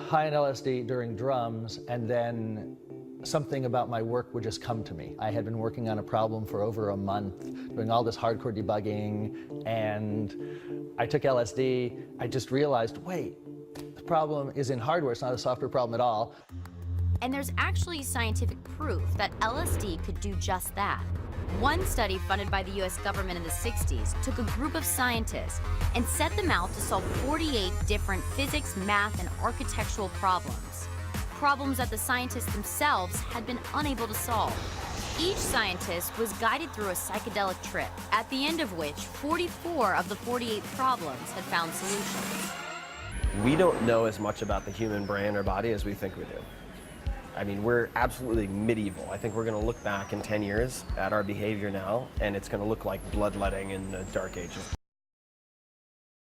high in LSD during drums, and then something about my work would just come to me. I had been working on a problem for over a month, doing all this hardcore debugging, and I took LSD. I just realized, wait, the problem is in hardware, it's not a software problem at all. And there's actually scientific proof that LSD could do just that. One study funded by the US government in the 60s took a group of scientists and set them out to solve 48 different physics, math, and architectural problems. Problems that the scientists themselves had been unable to solve. Each scientist was guided through a psychedelic trip, at the end of which 44 of the 48 problems had found solutions. We don't know as much about the human brain or body as we think we do. I mean, we're absolutely medieval. I think we're going to look back in 10 years at our behavior now, and it's going to look like bloodletting in the Dark Ages.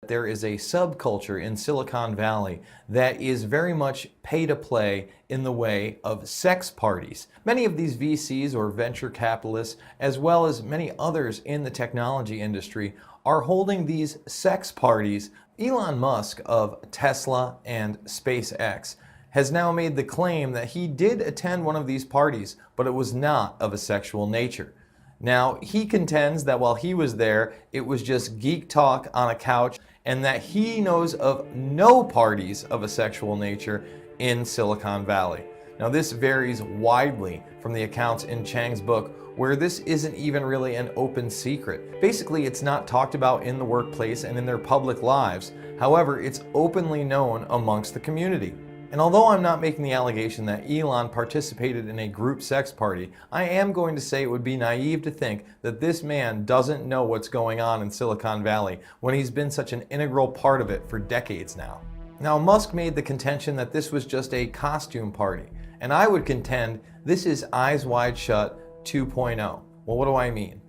There is a subculture in Silicon Valley that is very much pay to play in the way of sex parties. Many of these VCs or venture capitalists, as well as many others in the technology industry, are holding these sex parties. Elon Musk of Tesla and SpaceX has now made the claim that he did attend one of these parties, but it was not of a sexual nature. Now, he contends that while he was there, it was just geek talk on a couch, and that he knows of no parties of a sexual nature in Silicon Valley. Now, this varies widely from the accounts in Chang's book, where this isn't even really an open secret. Basically, it's not talked about in the workplace and in their public lives. However, it's openly known amongst the community. And although I'm not making the allegation that Elon participated in a group sex party, I am going to say it would be naive to think that this man doesn't know what's going on in Silicon Valley when he's been such an integral part of it for decades now. Now, Musk made the contention that this was just a costume party, and I would contend this is Eyes Wide Shut 2.0. Well, what do I mean?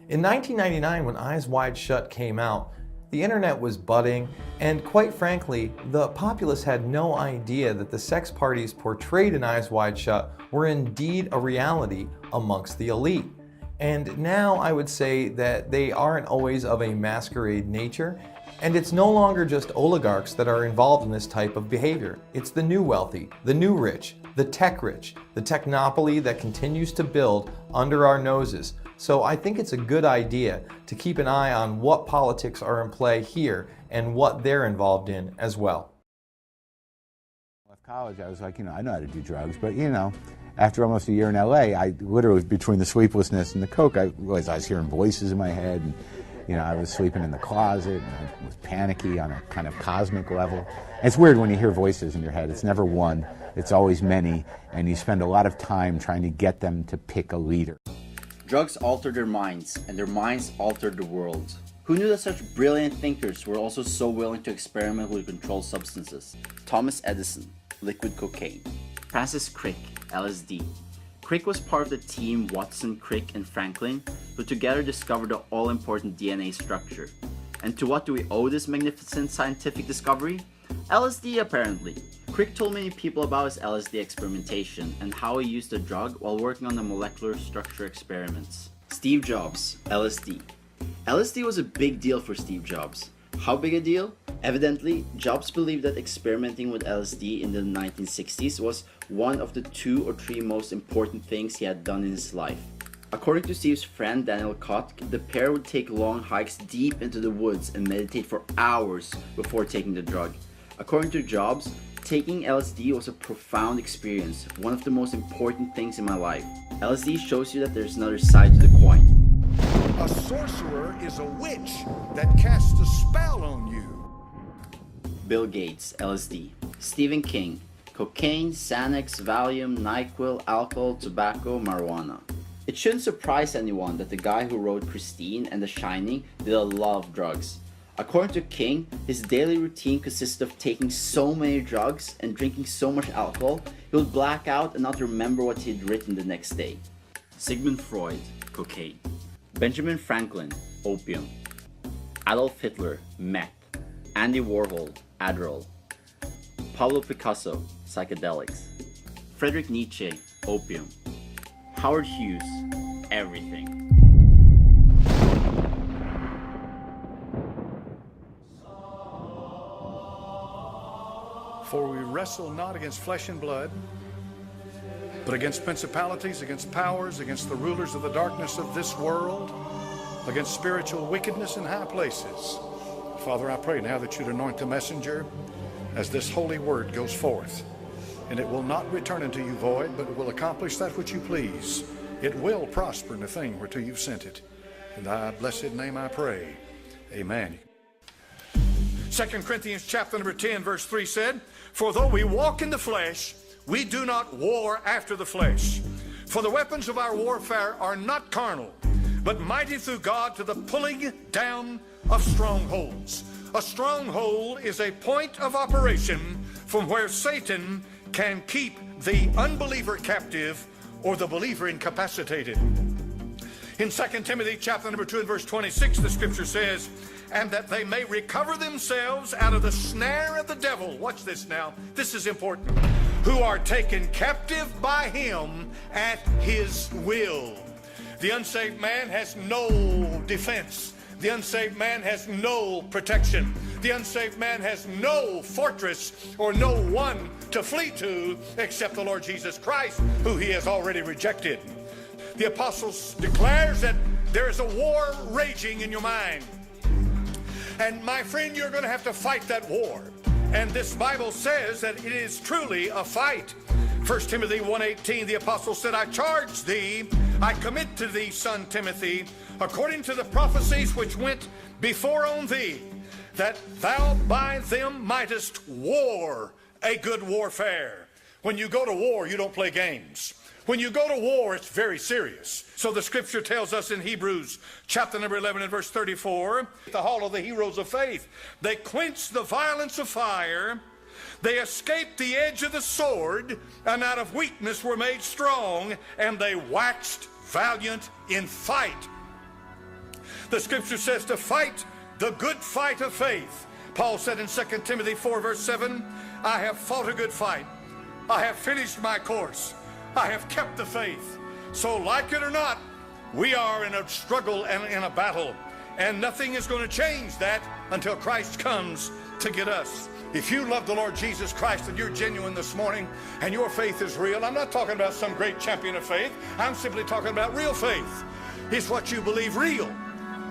In 1999, when Eyes Wide Shut came out, the internet was budding, and quite frankly, the populace had no idea that the sex parties portrayed in Eyes Wide Shut were indeed a reality amongst the elite. And now I would say that they aren't always of a masquerade nature, and it's no longer just oligarchs that are involved in this type of behavior. It's the new wealthy, the new rich, the tech rich, the technopoly that continues to build under our noses. So I think it's a good idea to keep an eye on what politics are in play here and what they're involved in as well. I left college, I was like, I know how to do drugs, but after almost a year in LA, I literally, between the sleeplessness and the coke, I realized I was hearing voices in my head, and I was sleeping in the closet, and I was panicky on a kind of cosmic level. And it's weird when you hear voices in your head. It's never one, it's always many, and you spend a lot of time trying to get them to pick a leader. Drugs altered their minds, and their minds altered the world. Who knew that such brilliant thinkers were also so willing to experiment with controlled substances? Thomas Edison, liquid cocaine. Francis Crick, LSD. Crick was part of the team Watson, Crick, and Franklin, who together discovered the all-important DNA structure. And to what do we owe this magnificent scientific discovery? LSD, apparently. Crick told many people about his LSD experimentation and how he used the drug while working on the molecular structure experiments. Steve Jobs, LSD. LSD was a big deal for Steve Jobs. How big a deal? Evidently, Jobs believed that experimenting with LSD in the 1960s was one of the 2 or 3 most important things he had done in his life. According to Steve's friend Daniel Kottke, the pair would take long hikes deep into the woods and meditate for hours before taking the drug. According to Jobs, taking LSD was a profound experience, one of the most important things in my life. LSD shows you that there's another side to the coin. A sorcerer is a witch that casts a spell on you. Bill Gates, LSD. Stephen King, cocaine, Xanax, Valium, NyQuil, alcohol, tobacco, marijuana. It shouldn't surprise anyone that the guy who wrote Christine and The Shining did a lot of drugs. According to King, his daily routine consisted of taking so many drugs and drinking so much alcohol, he would black out and not remember what he had written the next day. Sigmund Freud, cocaine. Benjamin Franklin, opium. Adolf Hitler, meth. Andy Warhol, Adderall. Pablo Picasso, psychedelics. Friedrich Nietzsche, opium. Howard Hughes, everything. For we wrestle not against flesh and blood, but against principalities, against powers, against the rulers of the darkness of this world, against spiritual wickedness in high places. Father, I pray now that you'd anoint the messenger as this holy word goes forth. and it will not return unto you void, but it will accomplish that which you please. It will prosper in the thing whereto you've sent it. In thy blessed name I pray. Amen. 2 Corinthians chapter number 10, verse 3 said, "For though we walk in the flesh, we do not war after the flesh. For the weapons of our warfare are not carnal, but mighty through God to the pulling down of strongholds." A stronghold is a point of operation from where Satan can keep the unbeliever captive or the believer incapacitated. In 2 Timothy chapter number 2 and verse 26, the scripture says, "And that they may recover themselves out of the snare of the devil." Watch this now. This is important. "Who are taken captive by him at his will." The unsaved man has no defense. The unsaved man has no protection. The unsaved man has no fortress or no one to flee to except the Lord Jesus Christ, who he has already rejected. The apostle declares that there is a war raging in your mind. And my friend, you're going to have to fight that war. And this Bible says that it is truly a fight. 1 Timothy 1:18, the apostle said, "I charge thee, I commit to thee, son Timothy, according to the prophecies which went before on thee, that thou by them mightest war a good warfare." When you go to war, you don't play games. When you go to war, it's very serious. So the scripture tells us in Hebrews chapter number 11 and verse 34, "The hall of the heroes of faith, they quenched the violence of fire, they escaped the edge of the sword, and out of weakness were made strong, and they waxed valiant in fight." The scripture says to fight the good fight of faith. Paul said in 2 Timothy 4 verse 7, "I have fought a good fight. I have finished my course. I have kept the faith." So like it or not, we are in a struggle and in a battle. And nothing is going to change that until Christ comes to get us. If you love the Lord Jesus Christ and you're genuine this morning and your faith is real, I'm not talking about some great champion of faith. I'm simply talking about real faith. It's what you believe real.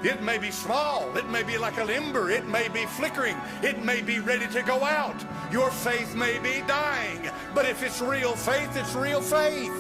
It may be small. It may be like an ember. It may be flickering. It may be ready to go out. Your faith may be dying. But if it's real faith, it's real faith.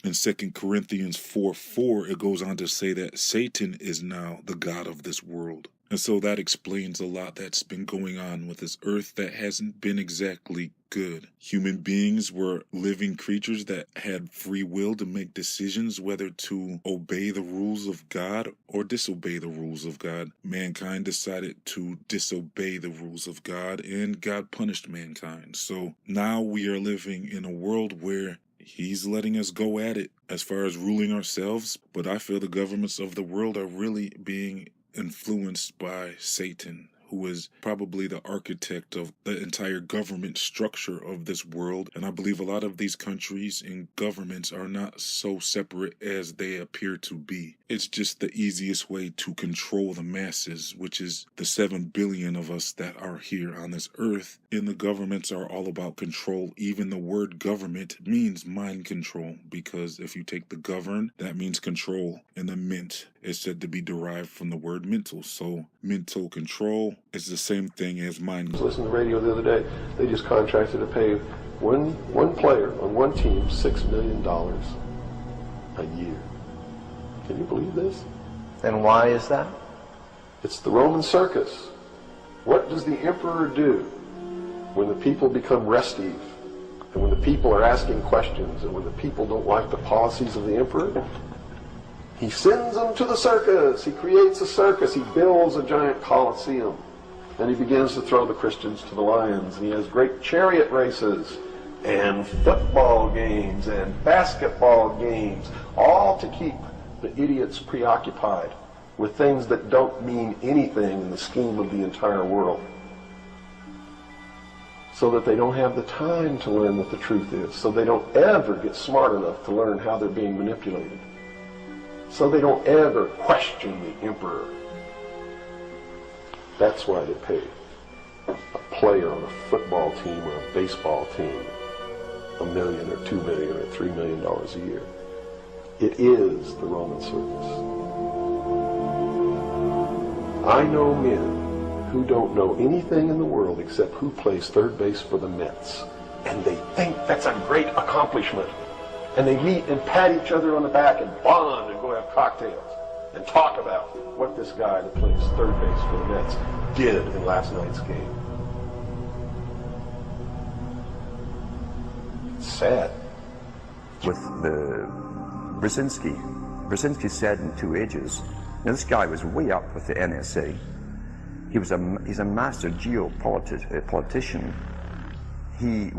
In 2 Corinthians 4:4, it goes on to say that Satan is now the god of this world. And so that explains a lot that's been going on with this earth that hasn't been exactly good. Human beings were living creatures that had free will to make decisions whether to obey the rules of God or disobey the rules of God. Mankind decided to disobey the rules of God, and God punished mankind. So now we are living in a world where He's letting us go at it as far as ruling ourselves, but I feel the governments of the world are really being influenced by Satan, who is probably the architect of the entire government structure of this world. And I believe a lot of these countries and governments are not so separate as they appear to be. It's just the easiest way to control the masses, which is the 7 billion of us that are here on this earth. And the governments are all about control. Even the word government means mind control, because if you take the govern, that means control. And the mint is said to be derived from the word mental. So mental control is the same thing as mind control. I was listening to the radio the other day. They just contracted to pay one player on one team $6 million a year. Can you believe this? And why is that? It's the Roman circus. What does the emperor do when the people become restive, and when the people are asking questions, and when the people don't like the policies of the emperor? He sends them to the circus. He creates a circus. He builds a giant coliseum. And he begins to throw the Christians to the lions. And he has great chariot races and football games and basketball games, all to keep the idiots preoccupied with things that don't mean anything in the scheme of the entire world, so that they don't have the time to learn what the truth is, so they don't ever get smart enough to learn how they're being manipulated, so they don't ever question the emperor. That's why they pay a player on a football team or a baseball team $1 million or $2 million or $3 million a year. It is the Roman circus. I know men who don't know anything in the world except who plays third base for the Mets. and they think that's a great accomplishment. And they meet and pat each other on the back and bond and go have cocktails and talk about what this guy that plays third base for the Mets did in last night's game. It's sad. With the Brzezinski said in 2 Ages, now this guy was way up with the NSA. He's a master geopolitician. He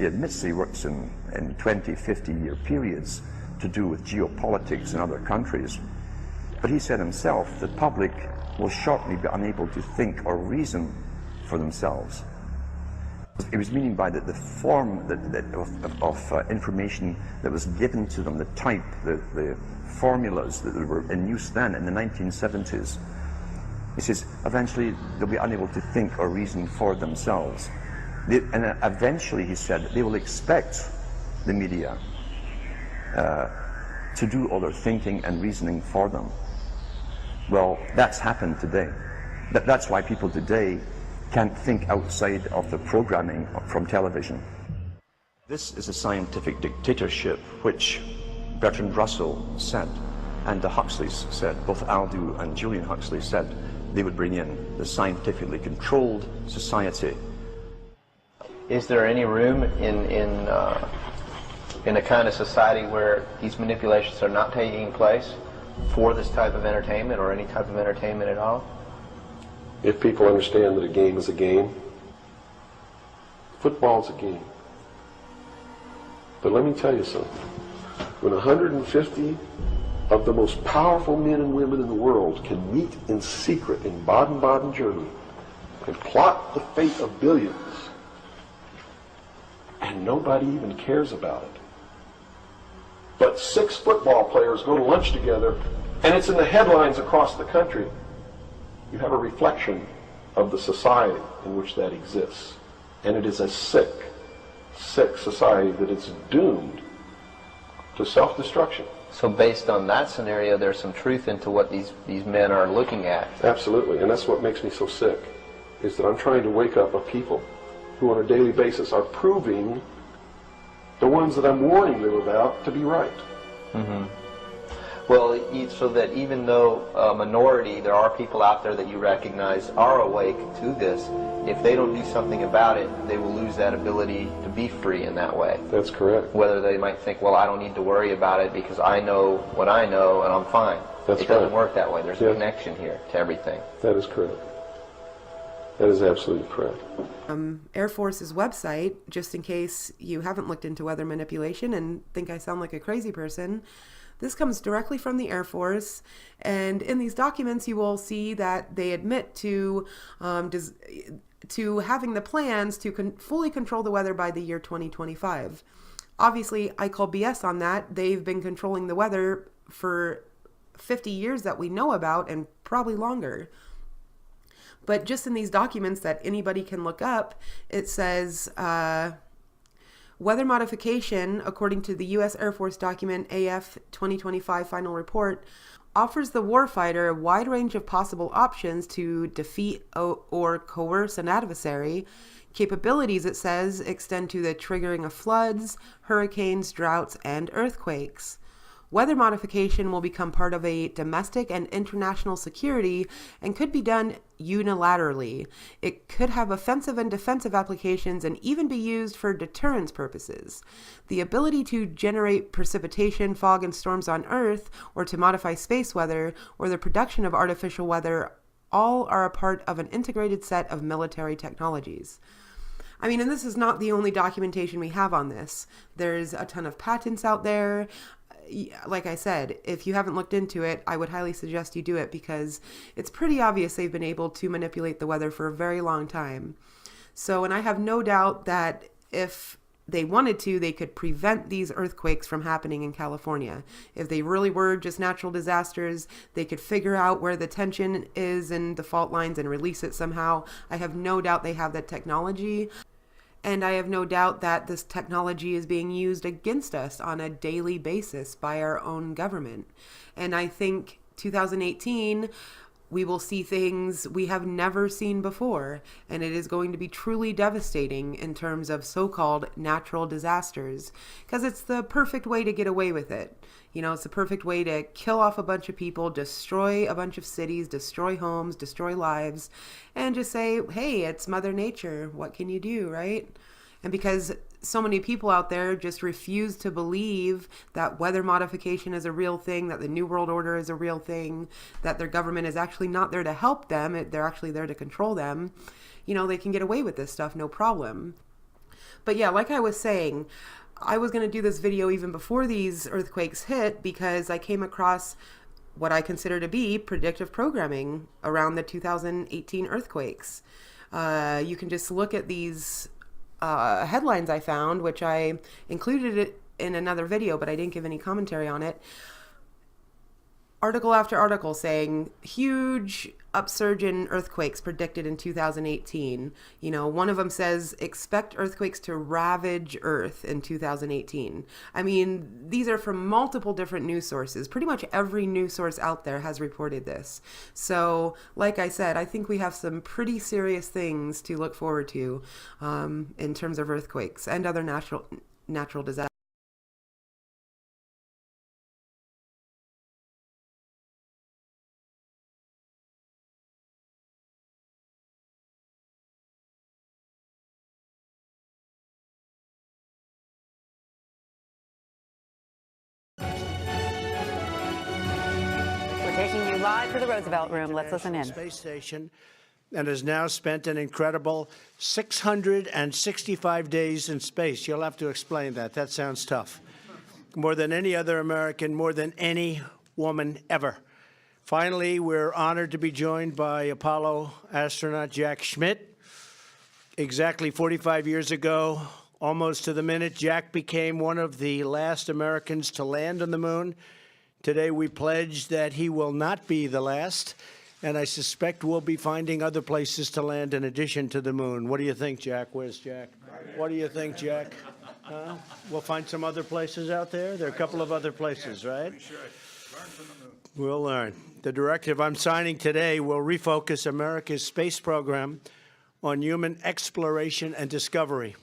admits he works in 20, 50-year periods to do with geopolitics in other countries. But he said himself, the public will shortly be unable to think or reason for themselves. It was meaning by the form of information that was given to them, the type, the formulas that were in use then in the 1970s. He says, eventually they'll be unable to think or reason for themselves. And eventually, he said, they will expect the media to do all their thinking and reasoning for them. Well, that's happened today. That's why people today can't think outside of the programming from television. This is a scientific dictatorship, which Bertrand Russell said, and the Huxleys said, both Aldous and Julian Huxley said, they would bring in the scientifically controlled society. Is there any room in a kind of society where these manipulations are not taking place for this type of entertainment or any type of entertainment at all? If people understand that a game is a game, football's a game. But let me tell you something. When 150 of the most powerful men and women in the world can meet in secret in Baden-Baden, Germany, and plot the fate of billions, and nobody even cares about it. But 6 football players go to lunch together, and it's in the headlines across the country. You have a reflection of the society in which that exists. And it is a sick, sick society that is doomed to self-destruction. So based on that scenario, there's some truth into what these men are looking at. Absolutely, and that's what makes me so sick, is that I'm trying to wake up a people who on a daily basis are proving the ones that I'm warning them about to be right. Mm-hmm. Well, so that even though a minority, there are people out there that you recognize are awake to this, if they don't do something about it, they will lose that ability to be free in that way. That's correct. Whether they might think, well, I don't need to worry about it because I know what I know and I'm fine. That's it doesn't right. work that way. There's a connection here to everything. That is correct. That is absolutely correct. Air Force's website, just in case you haven't looked into weather manipulation and think I sound like a crazy person, this comes directly from the Air Force, and in these documents you will see that they admit to having the plans to fully control the weather by the year 2025. Obviously, I call BS on that. They've been controlling the weather for 50 years that we know about, and probably longer. But just in these documents that anybody can look up, it says weather modification, according to the U.S. Air Force document AF 2025 Final Report, offers the warfighter a wide range of possible options to defeat or coerce an adversary. Capabilities, it says, extend to the triggering of floods, hurricanes, droughts, and earthquakes. Weather modification will become part of a domestic and international security and could be done unilaterally. It could have offensive and defensive applications and even be used for deterrence purposes. The ability to generate precipitation, fog, and storms on Earth, or to modify space weather, or the production of artificial weather, all are a part of an integrated set of military technologies. I mean, and this is not the only documentation we have on this. There's a ton of patents out there. Like I said, if you haven't looked into it, I would highly suggest you do it because it's pretty obvious they've been able to manipulate the weather for a very long time. So, and I have no doubt that if they wanted to, they could prevent these earthquakes from happening in California. If they really were just natural disasters, they could figure out where the tension is in the fault lines and release it somehow. I have no doubt they have that technology. And I have no doubt that this technology is being used against us on a daily basis by our own government. And I think 2018 We will see things we have never seen before, and it is going to be truly devastating in terms of so-called natural disasters, because it's the perfect way to get away with it. You know, it's the perfect way to kill off a bunch of people, destroy a bunch of cities, destroy homes, destroy lives, and just say, hey, it's Mother Nature. What can you do, right? And because so many people out there just refuse to believe that weather modification is a real thing, that the New World Order is a real thing, that their government is actually not there to help them, they're actually there to control them, you know, they can get away with this stuff, no problem. But yeah, like I was saying, I was going to do this video even before these earthquakes hit because I came across what I consider to be predictive programming around the 2018 earthquakes. You can just look at these headlines I found, which I included it in another video, but I didn't give any commentary on it. Article after article saying huge upsurge in earthquakes predicted in 2018. You know, one of them says expect earthquakes to ravage Earth in 2018. I mean, these are from multiple different news sources. Pretty much every news source out there has reported this. So, like I said, I think we have some pretty serious things to look forward to in terms of earthquakes and other natural disasters. Taking you live to the Roosevelt Room. Let's listen in. Space Station, and has now spent an incredible 665 days in space. You'll have to explain that. That sounds tough. More than any other American, more than any woman ever. Finally, we're honored to be joined by Apollo astronaut Jack Schmitt. Exactly 45 years ago, almost to the minute, Jack became one of the last Americans to land on the moon. Today, we pledge that he will not be the last, and I suspect we'll be finding other places to land in addition to the moon. What do you think, Jack? Where's Jack? What do you think, Jack? Huh? We'll find some other places out there? There are a couple of other places, right? We'll learn. The directive I'm signing today will refocus America's space program on human exploration and discovery.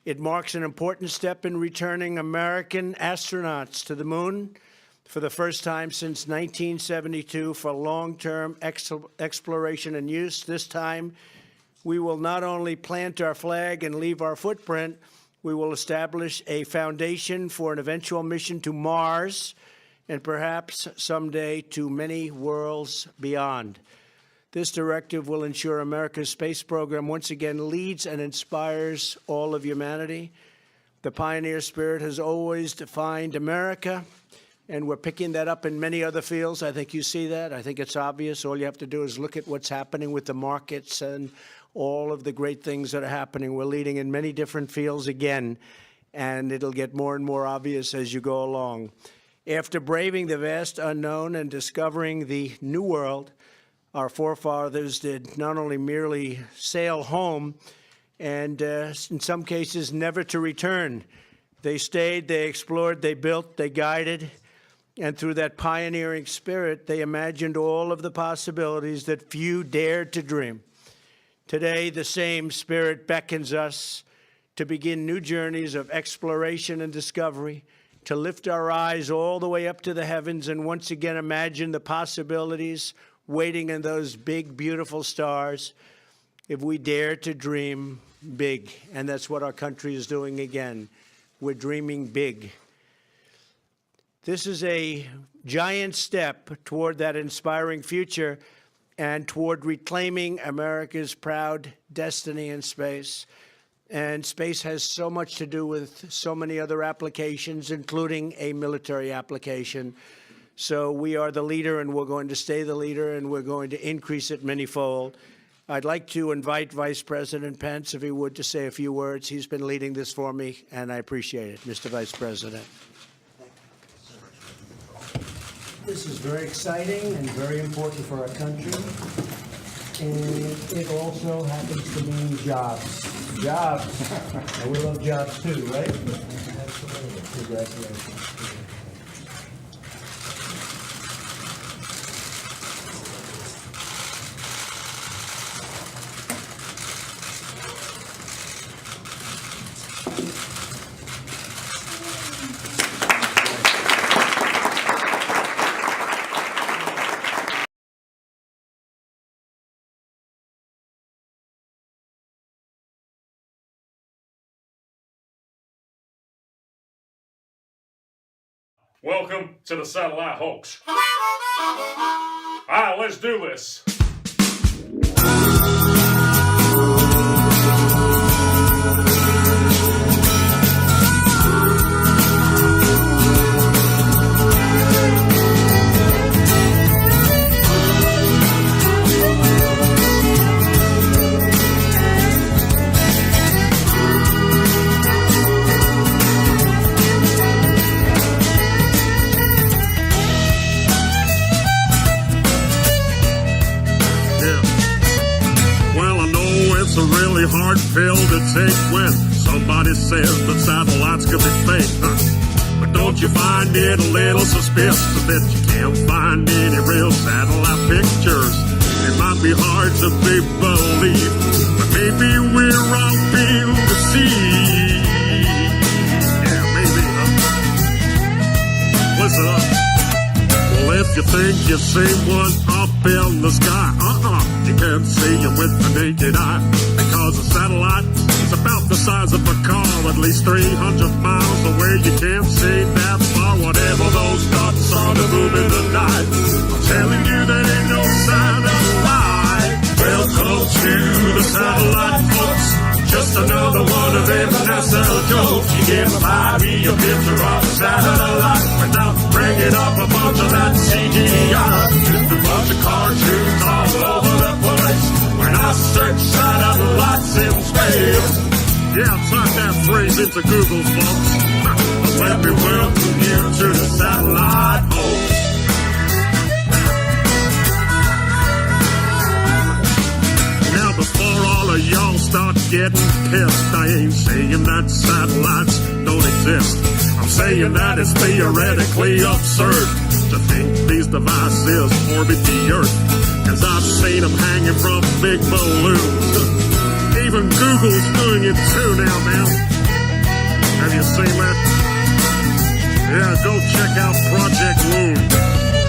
It marks an important step in returning American astronauts to the moon for the first time since 1972 for long-term exploration and use. This time, we will not only plant our flag and leave our footprint, we will establish a foundation for an eventual mission to Mars and perhaps someday to many worlds beyond. This directive will ensure America's space program once again leads and inspires all of humanity. The pioneer spirit has always defined America, and we're picking that up in many other fields. I think you see that. I think it's obvious. All you have to do is look at what's happening with the markets and all of the great things that are happening. We're leading in many different fields again, and it'll get more and more obvious as you go along. After braving the vast unknown and discovering the new world, our forefathers did not only merely sail home and, in some cases, never to return. They stayed, they explored, they built, they guided. And through that pioneering spirit, they imagined all of the possibilities that few dared to dream. Today, the same spirit beckons us to begin new journeys of exploration and discovery, to lift our eyes all the way up to the heavens and once again imagine the possibilities waiting in those big, beautiful stars if we dare to dream big. And that's what our country is doing again. We're dreaming big. This is a giant step toward that inspiring future and toward reclaiming America's proud destiny in space. And space has so much to do with so many other applications, including a military application. So we are the leader, and we're going to stay the leader, and we're going to increase it manyfold. I'd like to invite Vice President Pence, if he would, to say a few words. He's been leading this for me, and I appreciate it, Mr. Vice President. This is very exciting and very important for our country. And it also happens to mean jobs. Jobs. And we love jobs too, right? Absolutely. Congratulations. Welcome to the satellite hoax. Alright, let's do this. It's a really hard pill to take when somebody says that satellites could be fake. But don't you find it a little suspicious that you can't find any real satellite pictures? It might be hard to be believed, but maybe we're all being deceived. Yeah, maybe. Listen up. Well, if you think you see one up in the sky, you can't see him with the naked eye, because a satellite is about the size of a car, at least 300 miles away. You can't see that far. Whatever those dots are to move in the night, I'm telling you there ain't no satellite. Welcome to the satellite folks. Just another one of them NASA jokes. You get by me a picture of a satellite without bringing up a bunch of that CGI. Just a bunch of cartoons all over the place. When I search satellites in space, yeah, type that phrase into Google, folks. Let me welcome you to the satellite hoax. Now before all of y'all start getting pissed, I ain't saying that satellites don't exist. I'm saying that it's theoretically absurd to think these devices orbit the Earth, 'cause I've seen them hanging from big balloons. Even Google's doing it too now, man. Have you seen that? Yeah, go check out Project Loon.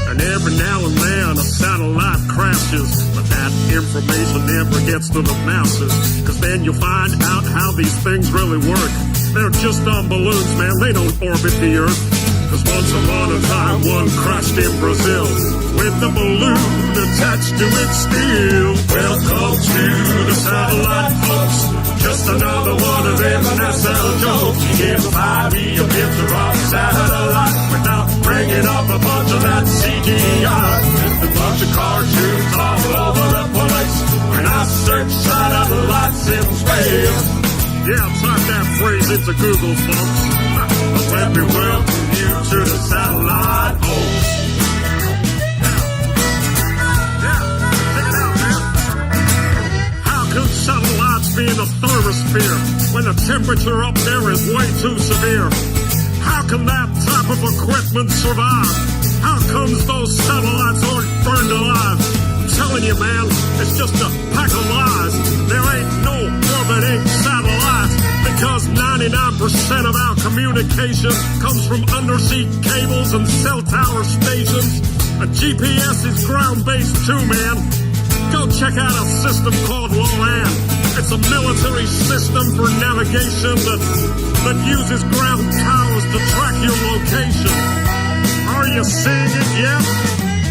And every now and then a satellite crashes, but that information never gets to the masses, 'cause then you'll find out how these things really work. They're just on balloons, man. They don't orbit the Earth. 'Cause once upon a time, one crashed in Brazil with a balloon attached to its steel. Welcome to the satellite folks. Just another one of them NASA jokes. You can't buy me a picture of a satellite without bringing up a bunch of that CGI. Just a bunch of cartoons all over the place. When I search satellites in space, yeah, type that phrase into Google, folks. Let me welcome you to the satellite hoax. Yeah, check it out, man. How can satellites be in the thermosphere when the temperature up there is way too severe? How can that type of equipment survive? How comes those satellites aren't burned alive? I'm telling you, man, it's just a pack of lies. There ain't no orbiting satellites, because 99% of our communication comes from undersea cables and cell tower stations. A GPS is ground-based too, man. Go check out a system called LORAN. It's a military system for navigation that uses ground towers to track your location. Are you seeing it yet?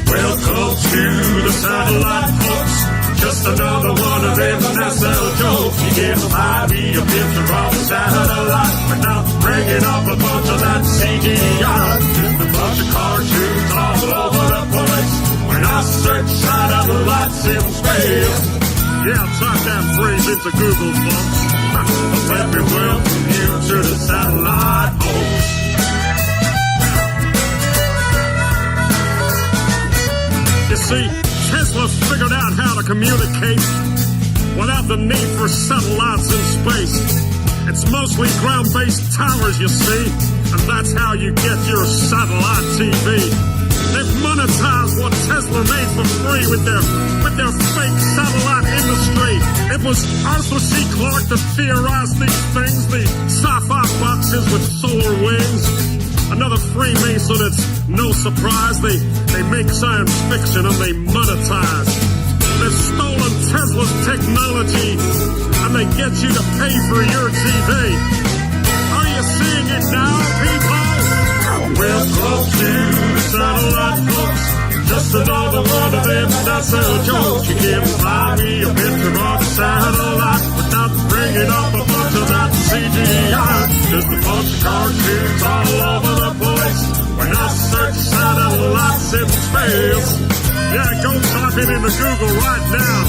Welcome to the satellite hoax. Just another one of them NASA jokes. You can't buy me a picture of a satellite without bringing up a bunch of that CGI. Just a bunch of cartoons all over the place. When I search satellites in space, yeah, type that phrase into Google, folks. Let me welcome you to the satellite hoax. You see, Tesla figured out how to communicate without the need for satellites in space. It's mostly ground-based towers, you see, and that's how you get your satellite TV. They've monetized what Tesla made for free with their fake satellite industry. It was Arthur C. Clarke that theorized these things, the sci-fi boxes with solar wings. Another Freemason, it's no surprise. They make science fiction and they monetize. They've stolen Tesla's technology and they get you to pay for your TV. Are you seeing it now, people? Welcome busting all the one of them, that's a joke. You can't find me a picture of a satellite without bringing up a bunch of that CGI. Just a bunch of cartoons all over the place. When I search satellites in space, yeah, go type it into Google right now,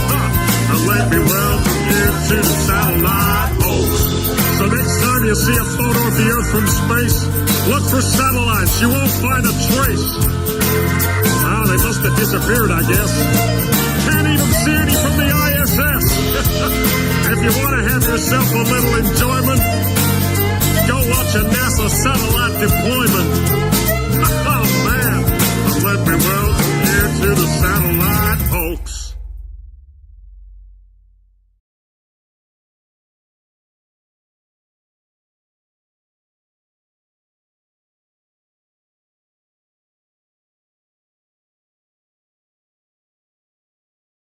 and let me welcome you to the satellite hoax. So next time you see a photo of the Earth from space, look for satellites. You won't find a trace. Ah, they must have disappeared, I guess. Can't even see any from the ISS. If you want to have yourself a little enjoyment, go watch a NASA satellite deployment.